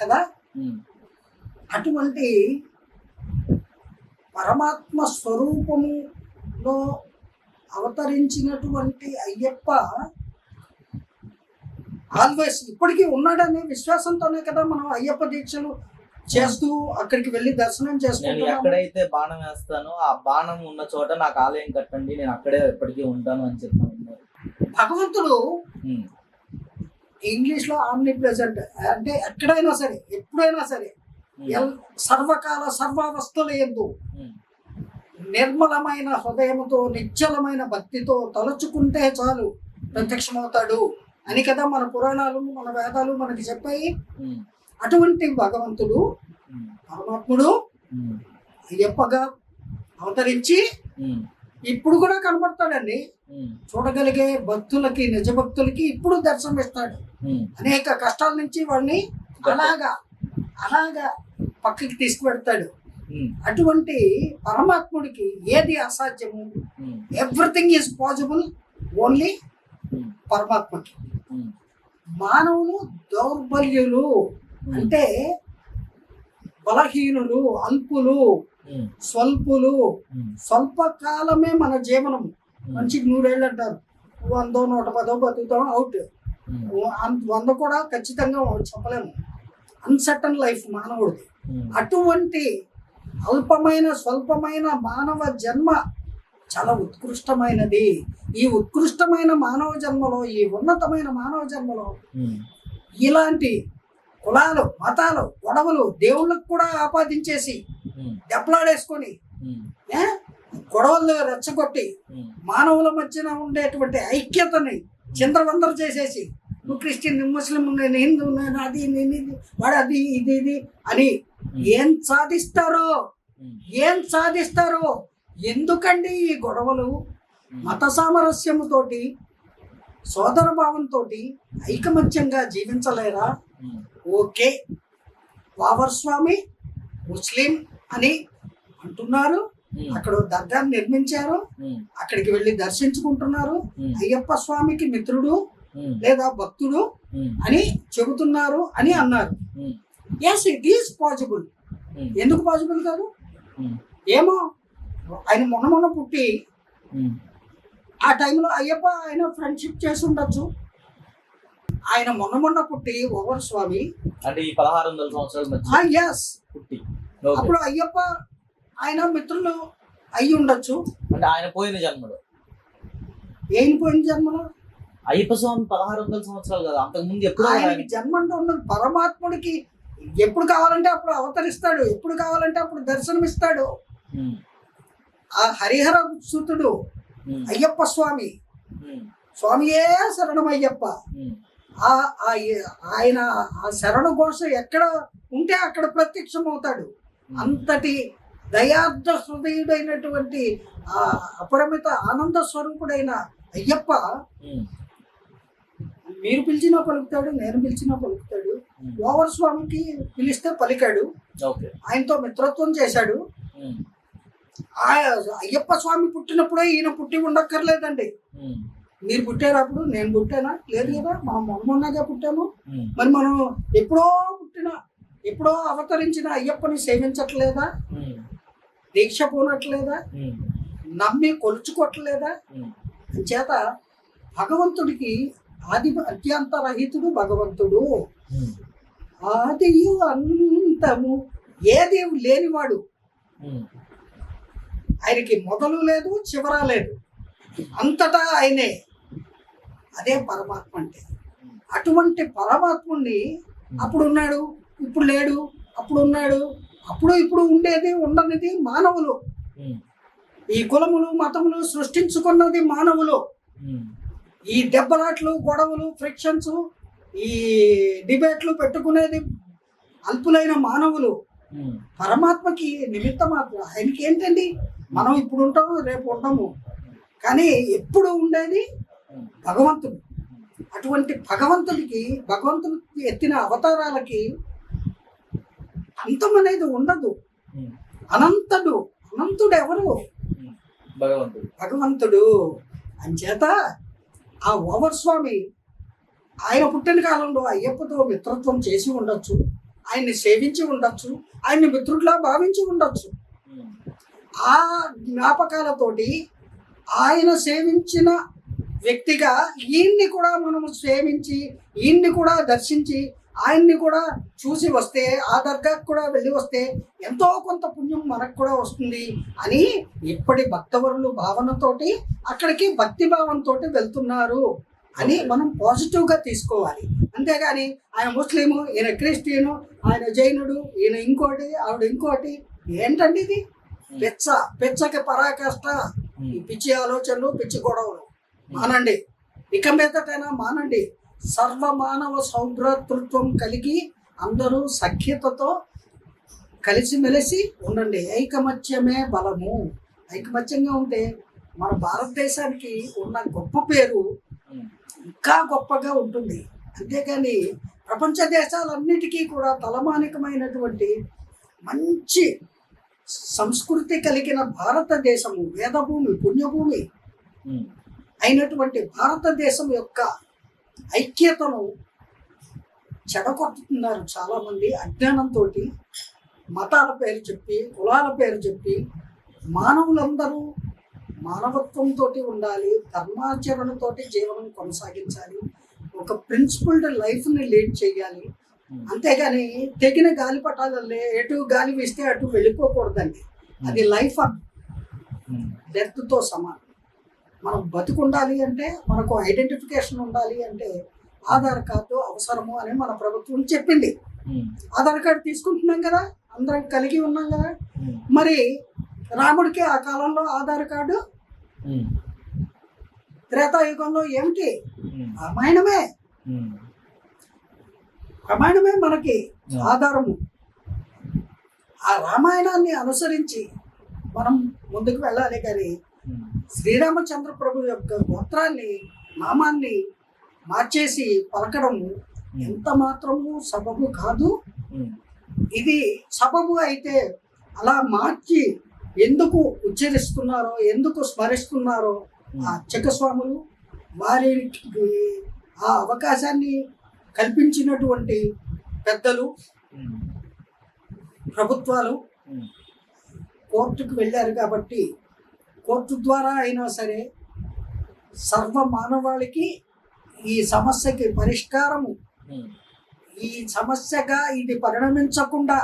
కదా. అటువంటి పరమాత్మ స్వరూపములో అవతరించినటువంటి అయ్యప్ప ఆల్వేస్ ఇప్పటికీ ఉన్నాడనే విశ్వాసంతోనే కదా మనం అయ్యప్ప దీక్షలు చేస్తూ అక్కడికి వెళ్ళి దర్శనం చేసుకుంటాం. ఎక్కడైతే బాణం వేస్తానో ఆ బాణం ఉన్న చోట నాకు ఆలయం కట్టండి, నేను అక్కడే ఎప్పటికీ ఉంటాను అని చెప్పాను. భగవంతుడు ఇంగ్లీష్ లో ఆమ్ని ప్రెజెంట్ అంటే ఎక్కడైనా సరే, ఎప్పుడైనా సరే, సర్వకాల సర్వావస్థల యందు నిర్మలమైన హృదయముతో నిశ్చలమైన భక్తితో తలుచుకుంటే చాలు ప్రత్యక్షమవుతాడు అని కదా మన పురాణాలు, మన వేదాలు మనకి చెప్పాయి. అటువంటి భగవంతుడు పరమాత్ముడు అయ్యప్పగా అవతరించి ఇప్పుడు కూడా కనబడతాడండి. చూడగలిగే భక్తులకి, నిజ భక్తులకి ఇప్పుడు దర్శనమిస్తాడు. అనేక కష్టాల నుంచి వాడిని అలాగా పక్కకి తీసుకువెడతాడు. అటువంటి పరమాత్ముడికి ఏది అసాధ్యము? ఎవ్రీథింగ్ ఈజ్ పాసిబుల్ ఓన్లీ పరమాత్మకి. మానవులు దౌర్బల్యులు అంటే బలహీనులు, అల్పులు, స్వల్పులు. స్వల్పకాలమే మన జీవనం. మంచికి 100 ఏళ్ళు అంటారు, 100, 110 బతుకుతాం, అవుట్. 100 కూడా ఖచ్చితంగా చెప్పలేము. అన్సర్టన్ లైఫ్ మానవుడిది. అటువంటి అల్పమైన స్వల్పమైన మానవ జన్మ చాలా ఉత్కృష్టమైనది. ఈ ఉత్కృష్టమైన మానవ జన్మలో, ఈ ఉన్నతమైన మానవ జన్మలో ఇలాంటి కులాలు, మతాలు, గొడవలు దేవుళ్ళకు కూడా ఆపాదించేసి దెబ్బలాడేసుకొని గొడవలు రెచ్చగొట్టి మానవుల మధ్యన ఉండేటువంటి ఐక్యతని చిందరవందర చేసేసి, నువ్వు క్రిస్టియన్, ముస్లిం, నేను హిందూ, నేను అది, నేను ఇది, వాడు అది, ఇది అని ఏం సాధిస్తారో ఎందుకండి ఈ గొడవలు? మత సామరస్యముతోటి, సోదర భావంతో ఐకమత్యంగా జీవించలేరా? ఓకే, వావర్ స్వామి ముస్లిం అని అంటున్నారు, అక్కడ దర్గాను నిర్మించారు, అక్కడికి వెళ్ళి దర్శించుకుంటున్నారు, అయ్యప్ప స్వామికి మిత్రుడు లేదా భక్తుడు అని చెబుతున్నారు అని అన్నారు. Yes, it is possible. ఎందుకు పాసిబుల్ కాదు? ఏమో, ఆయన మొన్న పుట్టి ఆ టైంలో అయ్యప్ప ఆయన ఫ్రెండ్షిప్ చేసి ఉండొచ్చు. ఆయన మొన్న పుట్టి ఓవర్ స్వామి అంటే ఈ 1600 సంవత్సరాలు ఎస్ అప్పుడు అయ్యప్ప ఆయన మిత్రులు అయ్యి ఉండొచ్చు. అంటే ఆయన పోయిన జన్మలో, ఏం పోయిన జన్మలో? అయ్యప్ప స్వామి 1600 సంవత్సరాలు కదా, అంతకు ముందు ఎప్పుడు ఆయన జన్మ అంటే ఉన్నది. పరమాత్ముడికి ఎప్పుడు కావాలంటే అప్పుడు అవతరిస్తాడు, ఎప్పుడు కావాలంటే అప్పుడు దర్శనమిస్తాడు. ఆ హరిహర సుతుడు అయ్యప్ప స్వామి, స్వామియే శరణమయ్యప్ప. ఆయన ఆ శరణ ఘోష ఎక్కడ ఉంటే అక్కడ ప్రత్యక్షమవుతాడు. అంతటి దయార్థ హృదయుడైనటువంటి ఆ అపరిమిత ఆనంద స్వరూపుడైన అయ్యప్ప మీరు పిలిచినా పలుకుతాడు, నేను పిలిచినా పలుకుతాడు. ఓవర్ స్వామికి పిలిస్తే పలికాడు, ఆయనతో మిత్రత్వం చేశాడు. అయ్యప్ప స్వామి పుట్టినప్పుడే ఈయన పుట్టి ఉండక్కర్లేదండి. మీరు పుట్టారప్పుడు నేను పుట్టానా? లేదు కదా, మనం మొన్నగా పుట్టాము. మరి మనం ఎప్పుడో అవతరించిన అయ్యప్పని సేవించట్లేదా? దీక్ష పోనట్లేదా? నమ్మి కొలుచుకోవట్లేదా? చేత భగవంతుడికి ఆది అత్యంతరహితుడు భగవంతుడు, ఆదియు అంతము ఏది లేనివాడు. ఆయనకి మొదలు లేదు, చివర లేదు, అంతటా ఆయనే. అదే పరమాత్మ అంటే. అటువంటి పరమాత్ముడిని అప్పుడు ఉన్నాడు, ఇప్పుడు లేడు, అప్పుడు ఉన్నాడు, అప్పుడు ఇప్పుడు ఉండేది ఉండనిది మానవులు. ఈ కులములు మతములు సృష్టించుకున్నది మానవులు. ఈ దెబ్బలాట్లు, గొడవలు, ఫ్రిక్షన్స్, ఈ డిబేట్లు పెట్టుకునేది అల్పులైన మానవులు. పరమాత్మకి నిమిత్త మాత్రం. ఆయనకి ఏంటండి, మనం ఇప్పుడు ఉంటాము, రేపు ఉంటాము, కానీ ఎప్పుడు ఉండేది భగవంతుడు. అటువంటి భగవంతుడికి, భగవంతుడు ఎత్తిన అవతారాలకి అంతం అనేది ఉండదు. అనంతుడు ఎవరు? భగవంతుడు. అంచేత ఆ ఓవర్ స్వామి ఆయన పుట్టిన కాలంలో అయ్యప్పతో మిత్రత్వం చేసి ఉండొచ్చు, ఆయన్ని సేవించి ఉండొచ్చు, ఆయన్ని మిత్రుడిలా భావించి ఉండొచ్చు. ఆ జ్ఞాపకాలతోటి ఆయన సేవించిన వ్యక్తిగా ఈయన్ని కూడా మనము సేవించి, ఈయన్ని కూడా దర్శించి, ఆయన్ని కూడా చూసి వస్తే, ఆ దర్గాకు కూడా వెళ్ళి వస్తే ఎంతో కొంత పుణ్యం మనకు కూడా వస్తుంది అని ఇప్పటి భక్తవరులు భావనతోటి అక్కడికి భక్తి భావంతో వెళ్తున్నారు అని మనం పాజిటివ్గా తీసుకోవాలి. అంతేగాని ఆయన ముస్లిము, ఈయన క్రిస్టియను, ఆయన జైనుడు, ఈయన ఇంకోటి, ఆవిడ ఇంకోటి, ఏంటండి ఇది? పిచ్చకి పరాకాష్ట. ఈ పిచ్చి ఆలోచనలు, పిచ్చి గొడవలు మానండి. ఇక మీదటైనా మానండి. సర్వమానవ సౌభ్రాతృత్వం కలిగి అందరూ సఖ్యతతో కలిసిమెలిసి ఉండండి. ఐకమత్యమే బలము. ఐకమత్యంగా ఉంటే మన భారతదేశానికి ఉన్న గొప్ప పేరు ఇంకా గొప్పగా ఉంటుంది. అంతేకాని ప్రపంచ దేశాలన్నిటికీ కూడా తలమానికమైనటువంటి మంచి సంస్కృతి కలిగిన భారతదేశము, వేదభూమి, పుణ్యభూమి అయినటువంటి భారతదేశం యొక్క ఐక్యతను చెడగొట్టుతున్నారు చాలామంది. అజ్ఞానంతో మతాల పేరు చెప్పి, కులాల పేరు చెప్పి, మానవులందరూ మానవత్వంతో ఉండాలి, ధర్మాచరణతోటి జీవనం కొనసాగించాలి, ఒక ప్రిన్సిపల్డ్ లైఫ్ని లీడ్ చేయాలి. అంతేగాని తెగిన గాలిపటాలల్లే ఎటు గాలి వేస్తే అటు వెళ్ళిపోకూడదండి. అది లైఫ్ డెత్తో సమానం. మనం బతుకుండాలి అంటే, మనకు ఐడెంటిఫికేషన్ ఉండాలి అంటే ఆధార్ కార్డు అవసరము అని మన ప్రభుత్వం చెప్పింది. ఆధార్ కార్డు తీసుకుంటున్నాం కదా, అందరం కలిగి ఉన్నాం కదా. మరి రాముడికి ఆ కాలంలో ఆధార్ కార్డు, త్రేతాయుగంలో ఏమిటి? రామాయణమే. రామాయణమే మనకి ఆధారము. ఆ రామాయణాన్ని అనుసరించి మనం ముందుకు వెళ్ళాలి. కానీ శ్రీరామచంద్ర ప్రభు యొక్క గోత్రాన్ని, నామాన్ని మార్చేసి పలకడము ఎంత మాత్రము సబబు కాదు. ఇది సబబు అయితే అలా మార్చి ఎందుకు ఉచ్చరిస్తున్నారో, ఎందుకు స్మరిస్తున్నారో ఆ అర్చక స్వాములు, వారికి ఆ అవకాశాన్ని కల్పించినటువంటి పెద్దలు, ప్రభుత్వాలు కోర్టుకు వెళ్ళారు. కాబట్టి కోర్టు ద్వారా అయినా సరే సర్వ మానవాళికి ఈ సమస్యకి పరిష్కారము, ఈ సమస్యగా ఇది పరిణమించకుండా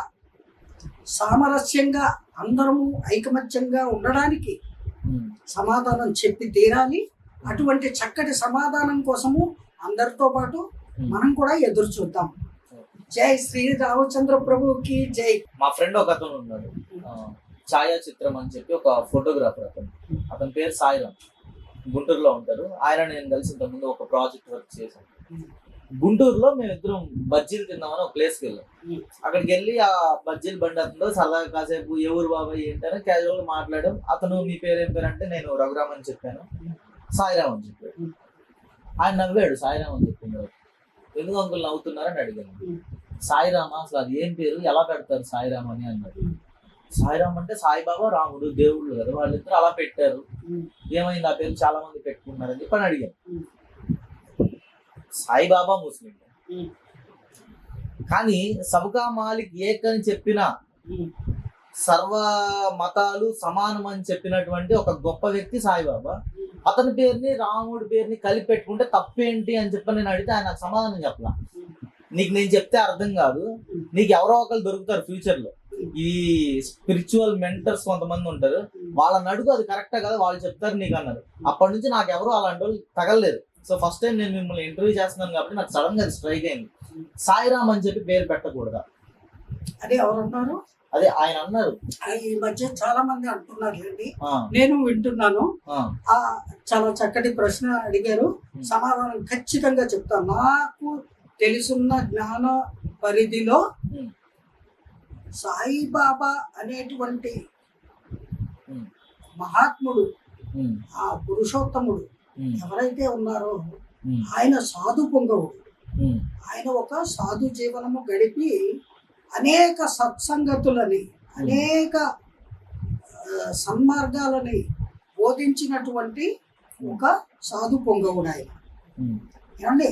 సామరస్యంగా అందరము ఐకమత్యంగా ఉండడానికి సమాధానం చెప్పి తీరాలి. అటువంటి చక్కటి సమాధానం కోసము అందరితో పాటు మనం కూడా ఎదురు చూద్దాం. జై శ్రీ రామచంద్ర ప్రభుకి జై. మా ఫ్రెండ్ ఒక అతను ఉన్నాడు, ఛాయాచిత్రం అని చెప్పి ఒక ఫోటోగ్రాఫర్. అతని పేరు సాయిరామ్, గుంటూరులో ఉంటారు. ఆయన నేను కలిసి ఇంత ముందు ఒక ప్రాజెక్ట్ వర్క్ చేశాను. గుంటూరులో మేమిద్దరం బజ్జీలు తిందామని ఒక ప్లేస్కి వెళ్ళాం. అక్కడికి వెళ్ళి ఆ బజ్జీలు బండి అతనితో సరదాగా కాసేపు ఏ ఊరు బాబాయ్ ఏంటని క్యాజువల్ గా మాట్లాడాం. అతను మీ పేరు ఏం పేరు అంటే నేను రఘురామ్ అని చెప్పాను. సాయిరామ్ అని చెప్పాడు. ఆయన నవ్వాడు సాయిరామ్ అని చెప్పింది. ఎందుకు అంకుల్ నవ్వుతున్నారని అడిగాను. సాయిరామ అసలు అది ఏం పేరు, ఎలా పెడతారు సాయిరామ్ అని అన్నాడు. సాయిరామ్ అంటే సాయిబాబా రాముడు దేవుళ్ళు కదా, వాళ్ళిద్దరు అలా పెట్టారు, ఏమైంది ఆ పేరు చాలా మంది పెట్టుకున్నారని చెప్పి అని అడిగాను. సాయిబాబా ముస్లిం, కానీ సబ్కా మాలిక్ ఏక్ అని చెప్పిన సర్వ మతాలు సమానం అని చెప్పినటువంటి ఒక గొప్ప వ్యక్తి సాయిబాబా. అతని పేరుని రాముడి పేరుని కలిపి పెట్టుకుంటే తప్పేంటి అని చెప్పి నేను అడిగితే ఆయన నాకు సమాధానం చెప్పలా. నీకు నేను చెప్తే అర్థం కాదు, నీకు ఎవరో ఒకరు దొరుకుతారు ఫ్యూచర్ లో, ఈ స్పిరిచువల్ మెంటర్స్ కొంతమంది ఉంటారు, వాళ్ళని అడుగు అది కరెక్టా కదా వాళ్ళు చెప్తారు నీకు అన్నారు. అప్పటి నుంచి నాకు ఎవరు అలాంటి వాళ్ళు తగలలేదు. సో ఫస్ట్ టైం నేను మిమ్మల్ని ఇంటర్వ్యూ చేస్తున్నాను కాబట్టి నాకు సడన్ గా స్ట్రైక్ అయింది, సాయిరామ్ అని చెప్పి పేరు పెట్టకూడదా అదే ఎవరు అన్నారు, అదే ఆయన అన్నారు. ఈ మధ్య చాలా మంది అంటున్నారు అండి, నేను వింటున్నాను. చాలా చక్కటి ప్రశ్న అడిగారు, సమాధానం ఖచ్చితంగా చెప్తాను. నాకు తెలుసున్న జ్ఞాన పరిధిలో సాయిబాబా అనేటువంటి మహాత్ముడు, ఆ పురుషోత్తముడు ఎవరైతే ఉన్నారో ఆయన సాధు పొంగవుడు. ఆయన ఒక సాధు జీవనము గడిపి అనేక సత్సంగతులని, అనేక సన్మార్గాలని బోధించినటువంటి ఒక సాధు పొంగవుడు ఆయన. ఏమండి,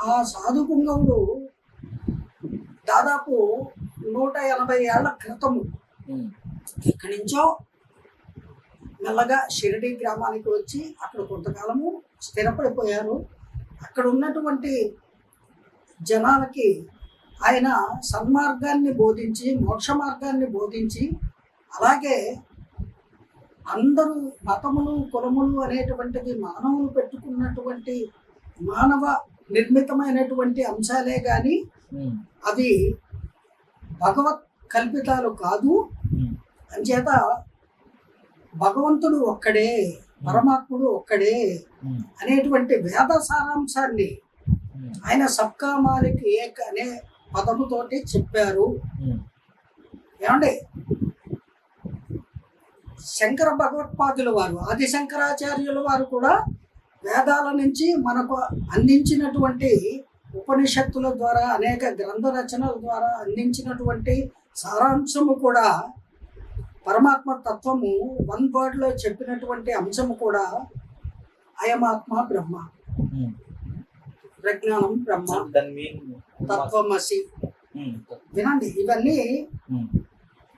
ఆ సాధు పొంగవుడు దాదాపు 180 ఏళ్ల క్రితము ఎక్కడి నుంచో మెల్లగా షిరిడి గ్రామానికి వచ్చి అక్కడ కొంతకాలము స్థిరపడిపోయారు. అక్కడ ఉన్నటువంటి జనాలకి ఆయన సన్మార్గాన్ని బోధించి, మోక్ష మార్గాన్ని బోధించి, అలాగే అందరూ మతములు కులములు అనేటువంటిది మానవులు పెట్టుకున్నటువంటి మానవ నిర్మితమైనటువంటి అంశాలే కానీ అవి భగవత్ కల్పితాలు కాదు. అంచేత భగవంతుడు ఒక్కడే, పరమాత్ముడు ఒక్కడే అనేటువంటి వేద సారాంశాన్ని ఆయన సబ్కా మాలిక్ ఏక్ అనే పదముతోటి చెప్పారు. ఏమండి, శంకర భగవత్పాదుల వారు, ఆది శంకరాచార్యుల వారు కూడా వేదాల నుంచి మనకు అందించినటువంటి ఉపనిషత్తుల ద్వారా, అనేక గ్రంథ రచనల ద్వారా అందించినటువంటి సారాంశము కూడా, పరమాత్మ తత్వము వన్ వర్డ్ లో చెప్పినటువంటి అంశము కూడా అయమాత్మ బ్రహ్మ, ప్రజ్ఞానం బ్రహ్మ, తత్వమసి. వినండి, ఇవన్నీ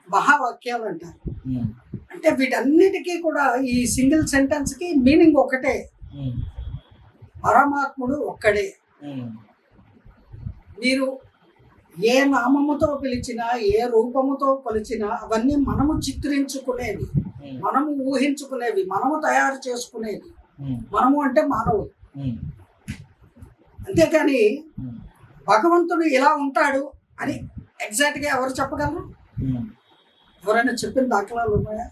మహావాక్యాలు అంటారు. అంటే వీటన్నిటికీ కూడా ఈ సింగిల్ సెంటెన్స్ కి మీనింగ్ ఒకటే, పరమాత్ముడు ఒక్కడే. మీరు ఏ నామముతో పిలిచినా, ఏ రూపముతో కొలిచినా అవన్నీ మనము చిత్రించుకునేవి, మనము ఊహించుకునేవి, మనము తయారు చేసుకునేవి. మనము అంటే మానవుడు. అంతేకాని భగవంతుడు ఇలా ఉంటాడు అని ఎగ్జాక్ట్గా ఎవరు చెప్పగలరు? ఎవరైనా చెప్పిన దాఖలాలు ఉన్నాయా?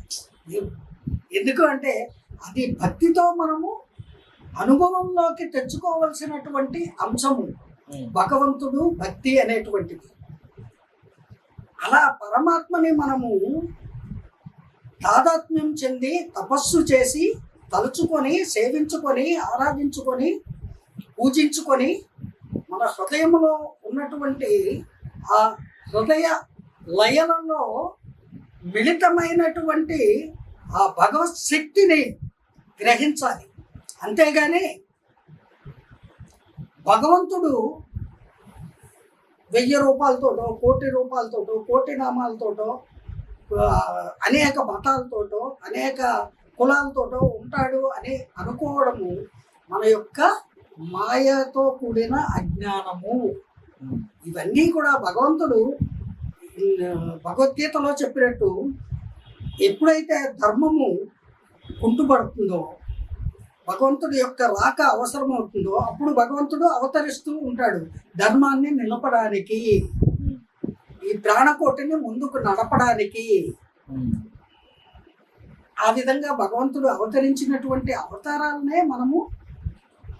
ఎందుకు అంటే అది భక్తితో మనము అనుభవంలోకి తెచ్చుకోవలసినటువంటి అంశము భగవంతుడు, భక్తి అనేటువంటిది. అలా పరమాత్మని మనము తాదాత్మ్యం చెంది తపస్సు చేసి తలుచుకొని, సేవించుకొని, ఆరాధించుకొని, పూజించుకొని, మన హృదయంలో ఉన్నటువంటి ఆ హృదయ లయలలో మిళితమైనటువంటి ఆ భగవత్ శక్తిని గ్రహించాలి. అంతేగాని భగవంతుడు 1000 రూపాయలతోటో, 1,00,00,000 రూపాయలతోటో, 1,00,00,000 నామాలతోటో, అనేక మతాలతోటో, అనేక కులాలతోటో ఉంటాడు అని అనుకోవడము మన యొక్క మాయతో కూడిన అజ్ఞానము. ఇవన్నీ కూడా భగవంతుడు భగవద్గీతలో చెప్పినట్టు, ఎప్పుడైతే ధర్మము కుంటుపడుతుందో, భగవంతుడి యొక్క రాక అవసరం అవుతుందో అప్పుడు భగవంతుడు అవతరిస్తూ ఉంటాడు ధర్మాన్ని నిలపడానికి, ఈ ప్రాణకోటిని ముందుకు నడపడానికి. ఆ విధంగా భగవంతుడు అవతరించినటువంటి అవతారాలనే మనము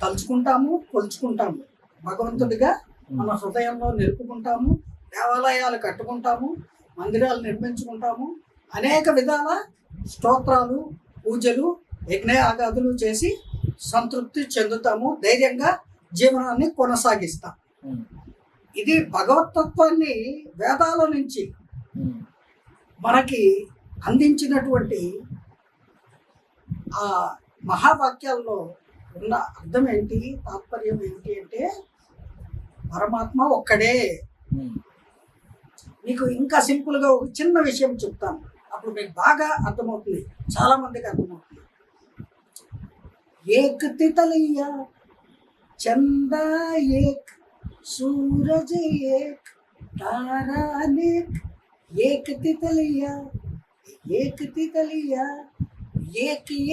తలుచుకుంటాము, కొలుచుకుంటాము. భగవంతుడిగా మన హృదయంలో నిలుపుకుంటాము, దేవాలయాలు కట్టుకుంటాము, మందిరాలు నిర్మించుకుంటాము, అనేక విధాల స్తోత్రాలు, పూజలు, యజ్ఞయాగాదులు చేసి సంతృప్తి చెందుతాము, ధైర్యంగా జీవనాన్ని కొనసాగిస్తాం. ఇది భగవతత్వాన్ని వేదాల నుంచి మనకి అందించినటువంటి ఆ మహావాక్యాల్లో ఉన్న అర్థం ఏంటి, తాత్పర్యం ఏంటి అంటే పరమాత్మ ఒక్కడే. మీకు ఇంకా సింపుల్గా ఒక చిన్న విషయం చెప్తాను, అప్పుడు మీకు బాగా అర్థమవుతుంది, చాలా మందికి అర్థమవుతుంది. ఏక్ తితలియా చందా ఏక్ सूरज एक तारा अनेक एक तितलिया एक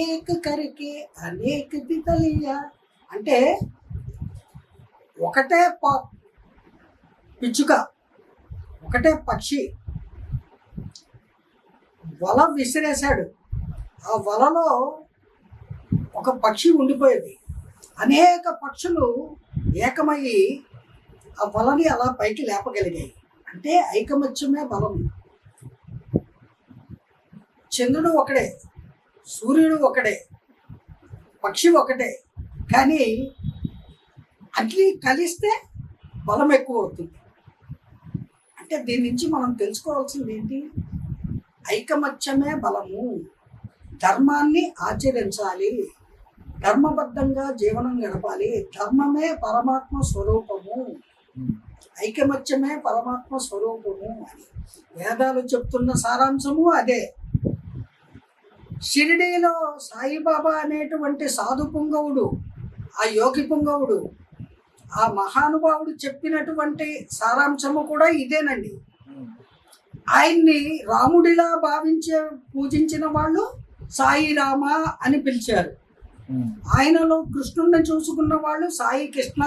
एक करके అనేక తితలియా. అంటే ఒకటే పిచ్చుక, ఒకటే పక్షి వల విసిరేశాడు, ఆ వలలో ఒక పక్షి ఉండిపోయేది. అనేక పక్షులు ఏకమయ్యి ఆ వలని అలా పైకి లేపగలిగాయి. అంటే ఐకమత్యమే బలం. చంద్రుడు ఒకడే, సూర్యుడు ఒకడే, పక్షి ఒకటే, కానీ అగ్ని కలిస్తే బలం ఎక్కువ అవుతుంది. అంటే దీని నుంచి మనం తెలుసుకోవాల్సింది ఏంటి, ఐకమత్యమే బలము. ధర్మాన్ని ఆచరించాలి, ధర్మబద్ధంగా జీవనం గడపాలి, ధర్మమే పరమాత్మ స్వరూపము, ఐకమత్యమే పరమాత్మ స్వరూపము అని వేదాలు చెప్తున్న సారాంశము అదే. షిరిడీలో సాయిబాబా అనేటువంటి సాధు పుంగవుడు, ఆ యోగి పుంగవుడు, ఆ మహానుభావుడు చెప్పినటువంటి సారాంశము కూడా ఇదేనండి. ఆయన్ని రాముడిలా పూజించిన వాళ్ళు సాయి రామ అని పిలిచారు. ఆయనలో కృష్ణుడిని చూసుకున్న వాళ్ళు సాయి కృష్ణ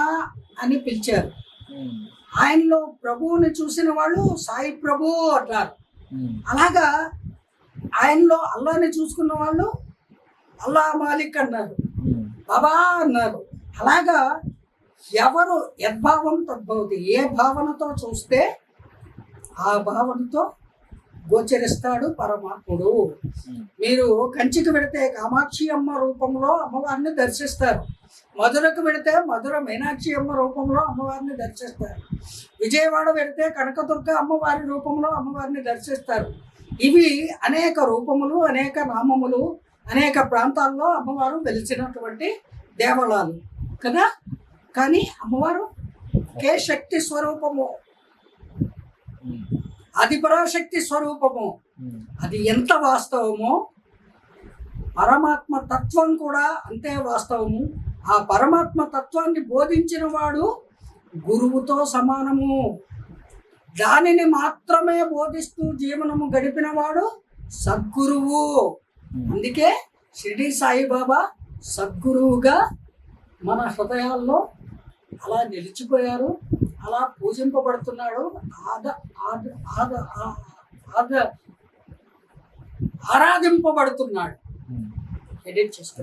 అని పిలిచారు. ఆయనలో ప్రభువుని చూసిన వాళ్ళు సాయి ప్రభు అంటారు. అలాగా ఆయనలో అల్లాని చూసుకున్న వాళ్ళు అల్లా మాలిక్ అన్నారు, బాబా అన్నారు. అలాగా ఎవరు యద్భావం తద్భవతి, ఏ భావనతో చూస్తే ఆ భావనతో గోచరిస్తాడు పరమాత్ముడు. మీరు కంచికి వెళితే కామాక్షి అమ్మ రూపంలో అమ్మవారిని దర్శిస్తారు, మధురకు వెళితే మధుర మీనాక్షి అమ్మ రూపంలో అమ్మవారిని దర్శిస్తారు, విజయవాడ వెళితే కనకదుర్గ అమ్మవారి రూపంలో అమ్మవారిని దర్శిస్తారు. ఇవి అనేక రూపములు, అనేక నామములు, అనేక ప్రాంతాల్లో అమ్మవారు వెలిసినటువంటి దేవాలయాలు కదా. కానీ అమ్మవారు ఒకే శక్తి స్వరూపము, అది పరాశక్తి స్వరూపము. అది ఎంత వాస్తవమో పరమాత్మ తత్వం కూడా అంతే వాస్తవము. ఆ పరమాత్మ తత్వాన్ని బోధించిన వాడు గురువుతో సమానము. దానిని మాత్రమే బోధిస్తూ జీవనము గడిపిన వాడు సద్గురువు. అందుకే షిరిడి సాయిబాబా సద్గురువుగా మన హృదయాల్లో అలా నిలిచిపోయారు, అలా పూజింపబడుతున్నాడు, ఆరాధింపబడుతున్నాడు. ఎడిట్ చేసుకో.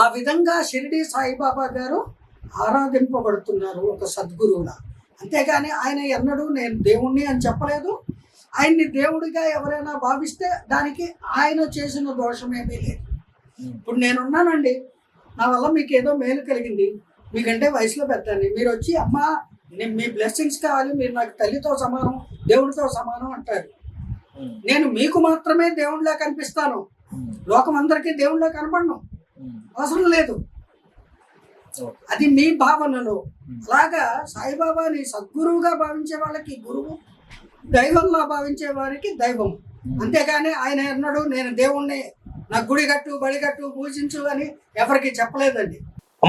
ఆ విధంగా షిరిడి సాయిబాబా గారు ఆరాధింపబడుతున్నారు ఒక సద్గురువులా. అంతేగాని ఆయన ఎన్నడూ నేను దేవుణ్ణి అని చెప్పలేదు. ఆయన్ని దేవుడిగా ఎవరైనా భావిస్తే దానికి ఆయన చేసిన దోషమేమీ లేదు. ఇప్పుడు నేనున్నానండి, నా వల్ల మీకు ఏదో మేలు కలిగింది, మీకంటే వయసులో పెద్దాన్ని, మీరు వచ్చి అమ్మ మీ బ్లెస్సింగ్స్ కావాలి, మీరు నాకు తల్లితో సమానం, దేవుడితో సమానం అంటారు. నేను మీకు మాత్రమే దేవుడిలా కనిపిస్తాను, లోకం అందరికీ దేవుడిలా కనపడను, అవసరం లేదు. అది మీ భావనలో. అలాగా సాయిబాబాని సద్గురువుగా భావించే వాళ్ళకి గురువు, దైవంలా భావించే వారికి దైవం. అంతేగాని ఆయన ఎన్నడూ నేను దేవుణ్ణి, నా గుడి కట్టు బడి కట్టు పూజించు అని ఎవరికి చెప్పలేదండి.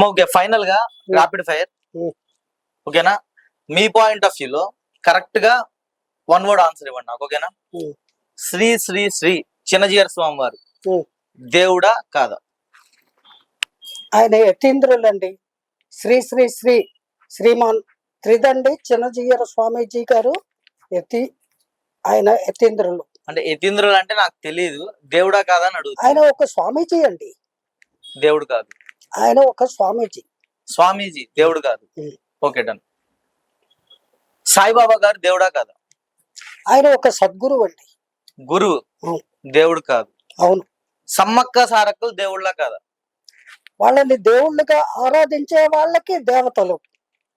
ఓకే, ఫైనల్ గా రాపిడ్ ఫైర్. ఓకేనా, మీ పాయింట్ ఆఫ్ వ్యూలో కరెక్ట్ గా వన్ వర్డ్ ఆన్సర్ ఇవ్వండి నాకు. ఓకేనా, శ్రీ శ్రీ శ్రీ చిన్నజీయర్ స్వామి వారు దేవుడా కాదా? ఆయన యతీంద్రులండి. శ్రీ శ్రీ శ్రీ శ్రీమాన్ త్రిదండి చిన్నజీయర స్వామీజీ గారు ఆయన యతీంద్రులు. అంటే యతీంద్రులు అంటే నాకు తెలియదు, దేవుడా కాదా అని అడుగుతా. ఆయన ఒక స్వామీజీ అండి. దేవుడు కాదు. ఆయన ఒక స్వామీజీ. స్వామీజీ దేవుడు కాదు. ఉం. Okay done. సాయిబాబా గారు దేవుడా కాదా? ఆయన ఒక సద్గురువు అండి. గురువు. ఉం. దేవుడు కాదు. అవును. సమ్మక్క సారక్కలు దేవుళ్ళ కాదా? వాళ్ళని దేవుళ్ళుగా ఆరాధించే వాళ్ళకి దేవతలు.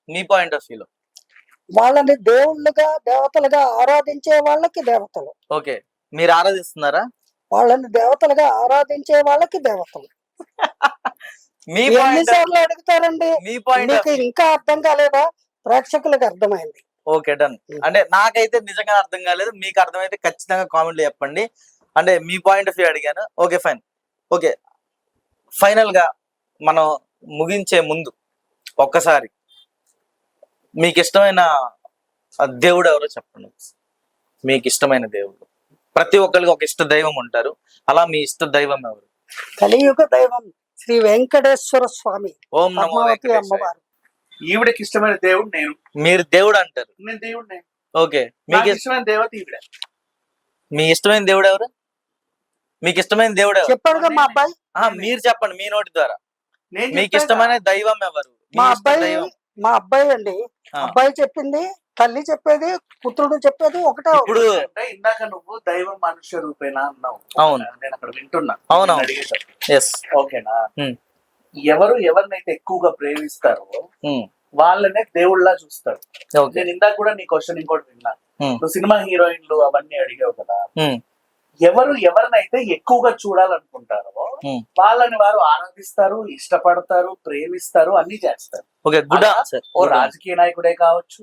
మీ పాయింట్ ఆఫ్ వ్యూలో. వాళ్ళని దేవుళ్ళుగా దేవతలుగా ఆరాధించే వాళ్ళకి దేవతలు. ఓకే, మీరు ఆరాధిస్తున్నారా? వాళ్ళని దేవతలుగా ఆరాధించే వాళ్ళకి దేవతలు. మీ పాయింట్ ఎన్నిసార్లు అడుగుతారండి? మీ పాయింట్ మీకు ఇంకా అర్థం కాలేదా? ప్రేక్షకులకు అర్థమైంది. Okay done. అంటే నాకైతే నిజంగా అర్థం కాలేదు, మీకు అర్థమైతే ఖచ్చితంగా కామెంట్లు చెప్పండి. అంటే మీ పాయింట్ ఆఫ్ వ్యూ అడిగాను. Okay fine. ఓకే, ఫైనల్ గా మనం ముగించే ముందు ఒక్కసారి మీకు ఇష్టమైన దేవుడు ఎవరో చెప్పండి. మీకు ఇష్టమైన దేవుడు. ప్రతి ఒక్కరికి ఒక ఇష్ట దైవం ఉంటారు, అలా మీ ఇష్ట దైవం ఎవరు? కలియుగ దైవం శ్రీ వెంకటేశ్వర స్వామి, ఓం నమో పద్మావతి వెంకటేశాయ. అమ్మవారు. ఈవిడకి ఇష్టమైన దేవుడు నేను. మీరు దేవుడు అంటారు. నేను దేవుడిని. ఓకే, నాకు మీకు ఇష్టమైన దేవత ఈవిడ. మీ ఇష్టమైన దేవుడు ఎవరు? మీకు ఇష్టమైన దేవుడు ఎవరు? చెప్పాడుగా మా అబ్బాయి. మీరు చెప్పండి మీ నోటి ద్వారా. నేను మీకు చెప్పాను ఇష్టమైన దైవం ఎవరు? మీ మా ఇష్ట అబ్బాయి దైవం. మా అబ్బాయి అండి. ఆ. అబ్బాయి చెప్పింది, తల్లి చెప్పేది, పుత్రుడు చెప్పేది ఒకటే. ఇప్పుడు అంటే ఇందాక నువ్వు దైవం మనుష్య రూపేనా అన్నావు. అవును. నేను అక్కడ వింటున్నా. అవును. నేను అడిగేటప్పుడు. ఎస్. ఓకేనా? ఉం. ఎవరు ఎవరినైతే ఎక్కువగా ప్రేమిస్తారో వాళ్ళనే దేవుళ్ళ చూస్తారు. ఓకే. నేను ఇందాక కూడా నీ క్వశ్చన్ ఇంకోటి విన్నా. ఉం. నువ్వు సినిమా హీరోయిన్లు అవన్నీ అడిగావు కదా. ఉం. ఎవరు ఎవరినైతే ఎక్కువగా చూడాలనుకుంటారో ఉం. వాళ్ళని వారు ఆనందిస్తారు, ఇష్టపడతారు, ప్రేమిస్తారు, అన్ని చేస్తారు. ఓకే, గుడ్ అలా ఆన్సర్. ఓ రాజకీయ నాయకుడే కావచ్చు,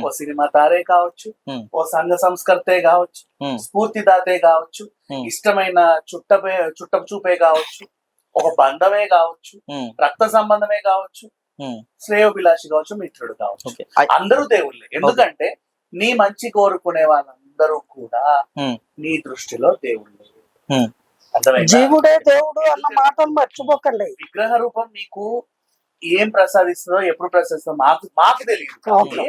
ఓ సినిమా తారే కావచ్చు, ఉం. ఓ సంఘ సంస్కర్తే కావచ్చు, ఉం. స్ఫూర్తిదాతే కావచ్చు, ఉం. ఇష్టమైన చుట్టపు చూపే కావచ్చు, ఒక బంధమే కావచ్చు, రక్త సంబంధమే కావచ్చు, శ్రేయోభిలాషి కావచ్చు, మిత్రుడు కావచ్చు. ఓకే. అందరూ దేవుళ్ళే. ఎందుకంటే నీ మంచి కోరుకునే వాళ్ళందరూ కూడా నీ దృష్టిలో దేవుళ్ళు. అర్థమైందా? జీవుడే దేవుడు అన్న మాటను మర్చిపోకండి. విగ్రహ రూపం నీకు ఏం ప్రసాదిస్తుందో ఎప్పుడు ప్రసాదిస్తుందో మాకు తెలియదు కానీ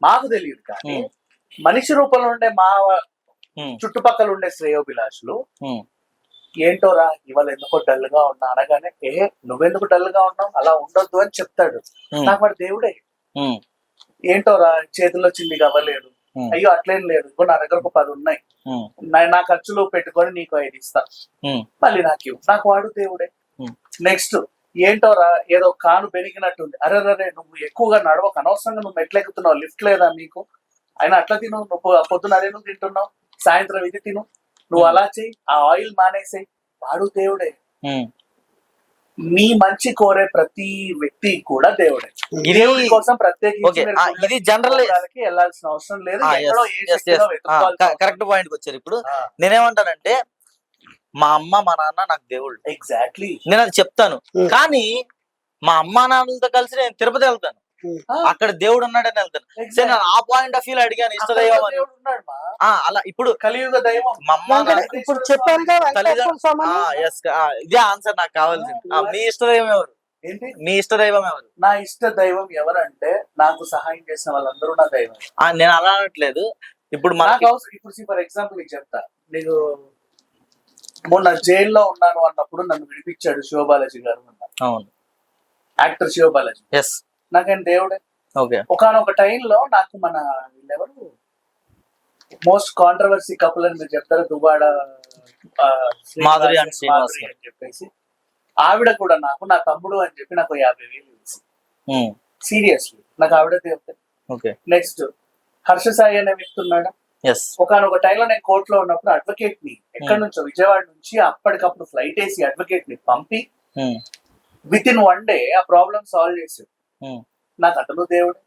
మాకు తెలియదు కానీ మనిషి రూపంలో ఉండే చుట్టుపక్కల ఉండే శ్రేయోభిలాషులు ఏంటోరా ఇవాళ ఎందుకో డల్ గా ఉన్నా అనగానే నువ్వెందుకు డల్ గా ఉన్నావు, అలా ఉండొద్దు అని చెప్తాడు. నాకు వాడు దేవుడే. ఏంటోరా చేతిలో చిల్లి అవ్వలేదు, అయ్యో అట్లేం లేదు, ఇంకో నా దగ్గర ఒక 10 ఉన్నాయి, నా ఖర్చులు పెట్టుకొని నీకు 5 ఇస్తా, మళ్ళీ నాకు వాడు దేవుడే. నెక్స్ట్ ఏంటోరా ఏదో కాను బెనికినట్టుంది, అరే నువ్వు ఎక్కువగా నడవక, అనవసరంగా నువ్వు మెట్లెక్కుతున్నావు, లిఫ్ట్ లేదా నీకు, అయినా అట్లా తిను, నువ్వు పొద్దున అదే నువ్వు తింటున్నావు, సాయంత్రం ఇది తిను, నువ్వు అలా చెయ్యి, ఆ ఆయిల్ మానేసేయి, వాడు దేవుడే. నీ మంచి కోరే ప్రతి వ్యక్తి కూడా దేవుడే. దేవుడి కోసం ప్రత్యేకించి ఇది జనరల్ వెళ్ళాల్సిన అవసరం లేదు. ఎక్కడో ఏ శక్తిలో వెతుక్కోవాల్సిన కరెక్ట్ పాయింట్ వచ్చారు. ఇప్పుడు నేనేమంటానంటే మా అమ్మ మా నాన్న నాకు దేవుళ్ళు. ఎగ్జాక్ట్లీ నేను అది చెప్తాను. కానీ మా అమ్మా నాన్నలతో కలిసి నేను తిరుపతి వెళ్తాను, అక్కడ దేవుడు ఉన్నాడని వెళ్తాను. సరే నేను ఆ పాయింట్ ఆఫ్ వ్యూ అడిగాను ఇష్టదైవం అని. అలా ఇప్పుడు కలియుగ దైవం మా అమ్మ ఇప్పుడు చెప్పాను ఇదే ఆన్సర్ నాకు కావాల్సింది. మీ ఇష్టదైవం ఎవరు? ఏంటి మీ ఇష్టదైవం ఎవరు? నా ఇష్ట దైవం ఎవరంటే నాకు సహాయం చేసిన వాళ్ళందరూ నా దైవం. నేను అలా అనట్లేదు. ఇప్పుడు ఇప్పుడు ఫర్ ఎగ్జాంపుల్ నీకు చెప్తా. నీకు మొన్న జైల్లో ఉన్నాను అన్నప్పుడు నన్ను విడిపించాడు శివబాలాజీ గారు. అవును, యాక్టర్ శివబాలాజీ. ఎస్, నాకైనా దేవుడే. ఓకే. ఒకనొక టైంలో నాకు మన వీళ్ళెవరు మోస్ట్ కాంట్రవర్సీ కపుల్ అని మీరు చెప్తారు, దుబాడ మాధురి అండ్ శ్రీనివాస్ అని చెప్పేసి, ఆవిడ కూడా నా తమ్ముడు అని చెప్పి నాకు 50,000 ఇచ్చి, సీరియస్లీ నాకు ఆవిడ దేవుడే. ఓకే. నెక్స్ట్ హర్ష సాయి అనే వ్యక్తి ఉన్నాడా. ఒకనొక టైంలో నేను కోర్టులో ఉన్నప్పుడు అడ్వకేట్ ని ఎక్కడి నుంచో విజయవాడ నుంచి అప్పటికప్పుడు ఫ్లైట్ వేసి అడ్వకేట్ ని పంపి విత్ ఇన్ 1 day ఆ ప్రాబ్లం సాల్వ్ చేసాడు. నాకు అతను దేవుడు.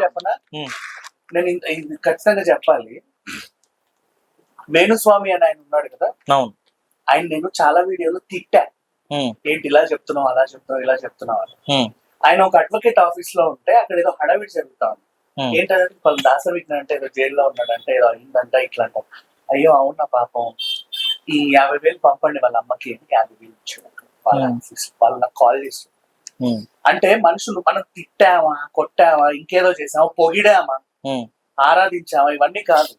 చెప్పనా, నేను ఇది ఖచ్చితంగా చెప్పాలి. వేణుస్వామి అని ఆయన ఉన్నాడు కదా, ఆయన నేను చాలా వీడియోలు తిట్టా, ఏంటి ఇలా చెప్తున్నావు, అలా చెప్తున్నావు, ఇలా చెప్తున్నావు అని. ఆయన ఒక అడ్వకేట్ ఆఫీస్ లో ఉంటే అక్కడ ఏదో హడావిడి జరుగుతా ఉంది. ఏంటంటే వాళ్ళు దాసరి విఘ్న అంటే ఏదో జైల్లో ఉన్నాడంటే ఏదో అయిందంట ఇట్లా అంటారు. అయ్యో అవునా పాపం, ఈ 50,000 పంపండి వాళ్ళ అమ్మకి 50,000 ఇచ్చాడు. వాళ్ళు నాకు కాల్ చేస్తారు. అంటే మనుషులు మనం తిట్టామా, కొట్టామా, ఇంకేదో చేసామా, పొగిడామా, ఆరాధించామా, ఇవన్నీ కాదు.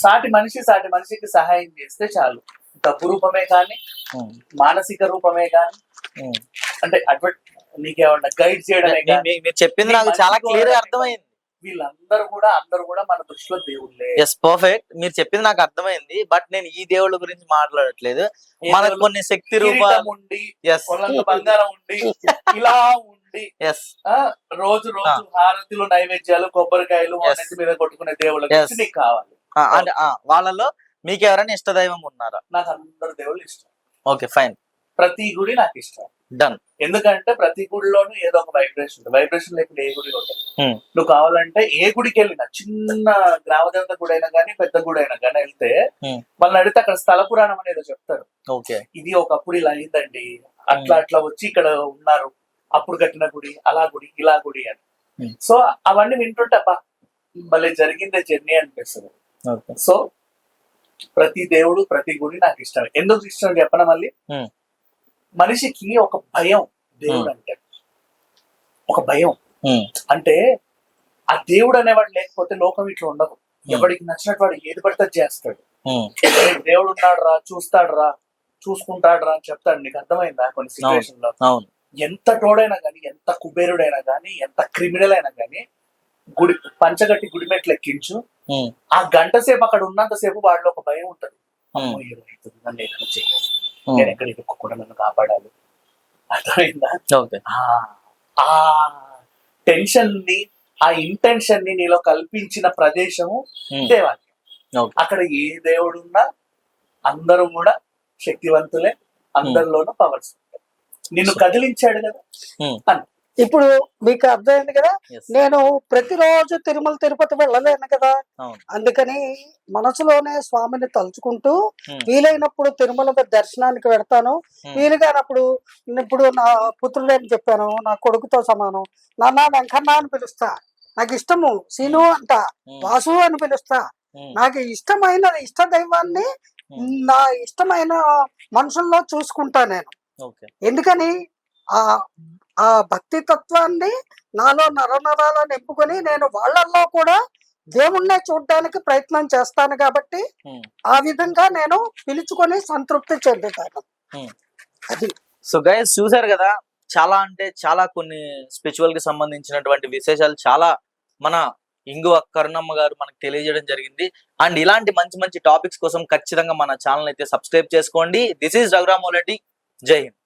సాటి మనిషికి సహాయం చేస్తే చాలు. డబ్బు రూపమే కానీ, మానసిక రూపమే కానీ, అంటే నీకేమన్నా గైడ్ చేయడమే కానీ. మీరు చెప్పింది నాకు చాలా క్లియర్ గా అర్థమైంది. వీళ్ళందరూ కూడా మన దృష్టిలో దేవుళ్ళే. Yes, perfect. మీరు చెప్పింది నాకు అర్థమైంది. బట్ నేను ఈ దేవుళ్ళ గురించి మాట్లాడట్లేదు. మనకు కొన్ని శక్తి రూపాలు ఉండి, బంగారం ఉండి, ఇలా ఉండి, రోజు హారతులు, నైవేద్యాలు, కొబ్బరికాయలు అన్నిటి మీద కొట్టుకునే దేవుళ్ళ గురించి నీకు కావాలి. అంటే వాళ్ళలో మీకు ఎవరైనా ఇష్ట దైవం ఉన్నారా? నాకు అందరు దేవుళ్ళు ఇష్టం. Okay, fine. ప్రతి గుడి నాకు ఇష్టం. డన్. ఎందుకంటే ప్రతి గుడిలోనూ ఏదో ఒక వైబ్రేషన్ లేకుండా ఏ గుడి ఉంటుంది. నువ్వు కావాలంటే ఏ గుడికి వెళ్ళినా, చిన్న గ్రామదేవత గుడి అయినా కానీ, పెద్ద గుడి అయినా కానీ వెళ్తే వాళ్ళని అడిగితే అక్కడ స్థల పురాణం అనేది చెప్తారు. ఓకే, ఇది ఒకప్పుడు ఇలా అయిందండి, అట్లా వచ్చి ఇక్కడ ఉన్నారు, అప్పుడు కట్టిన గుడి, అలా గుడి, ఇలా గుడి అని. సో అవన్నీ వింటుంటే అబ్బా భలే జరిగిందే జర్నీ అనిపిస్తుంది. సో ప్రతి దేవుడు, ప్రతి గుడి నాకు ఇష్టం. ఎందుకు ఇష్టం చెప్పనా? మళ్ళీ మనిషికి ఒక భయం, దేవుడు అంటే ఒక భయం. అంటే ఆ దేవుడు అనేవాడు లేకపోతే లోకం ఇట్లా ఉండదు. ఎవడికి నచ్చినట్టు వాడు ఏది పడితే చేస్తాడు. దేవుడు ఉన్నాడు రా, చూస్తాడు రా, చూసుకుంటాడు రా అని చెప్తాడు. నీకు అర్థమైందా? కొన్ని సిచ్యువేషన్ లో ఎంత టోడైనా కానీ, ఎంత కుబేరుడైనా కానీ, ఎంత క్రిమినల్ అయినా కానీ, గుడి పంచగట్టి గుడి మెట్లు ఎక్కించు, ఆ గంట సేపు అక్కడ ఉన్నంత సేపు వాడిలో ఒక భయం ఉంటది. నన్ను ఏదైనా చేయాలి, నేను ఎక్కడ ఇరుక్కోకుండా నన్ను కాపాడాలి. అర్థమైందా? ఆ టెన్షన్ ని, ఆ ఇంటెన్షన్ ని నీలో కల్పించిన ప్రదేశము దేవాలయం. అక్కడ ఏ దేవుడున్నా అందరూ కూడా శక్తివంతులే, అందరిలోనూ పవర్స్. నిన్ను కదిలించాడు కదా అని. ఇప్పుడు మీకు అర్థమైంది కదా. నేను ప్రతిరోజు తిరుమల తిరుపతి వెళ్ళలేను కదా, అందుకని మనసులోనే స్వామిని తలుచుకుంటూ వీలైనప్పుడు తిరుమల దర్శనానికి వెళ్తాను. వీలు కానప్పుడు ఇప్పుడు నా పుత్రుడని చెప్పాను, నా కొడుకుతో సమానం, నాన్న వెంకన్న అని పిలుస్తా. నాకు ఇష్టము సీను అంట, వాసు అని పిలుస్తా. నాకు ఇష్టమైన ఇష్ట దైవాన్ని నా ఇష్టమైన మనుషుల్లో చూసుకుంటా నేను. ఎందుకని ఆ భక్తి తత్వాన్ని నాలో నరనరాలో నింపుకొని నేను వాళ్ళల్లో కూడా దేవుణ్ణే చూడడానికి ప్రయత్నం చేస్తాను. కాబట్టి ఆ విధంగా నేను పిలుచుకొని సంతృప్తి చెందుతాను. అది. సో గైస్, చూసారు కదా, చాలా అంటే చాలా కొన్ని స్పిరిచువల్ కి సంబంధించినటువంటి విశేషాలు చాలా మన ఇంగువ కరుణమ్మ గారు మనకు తెలియజేయడం జరిగింది. అండ్ ఇలాంటి మంచి మంచి టాపిక్స్ కోసం ఖచ్చితంగా మన ఛానల్ అయితే సబ్స్క్రైబ్ చేసుకోండి. This is Raghuram Molati. జై హింద్.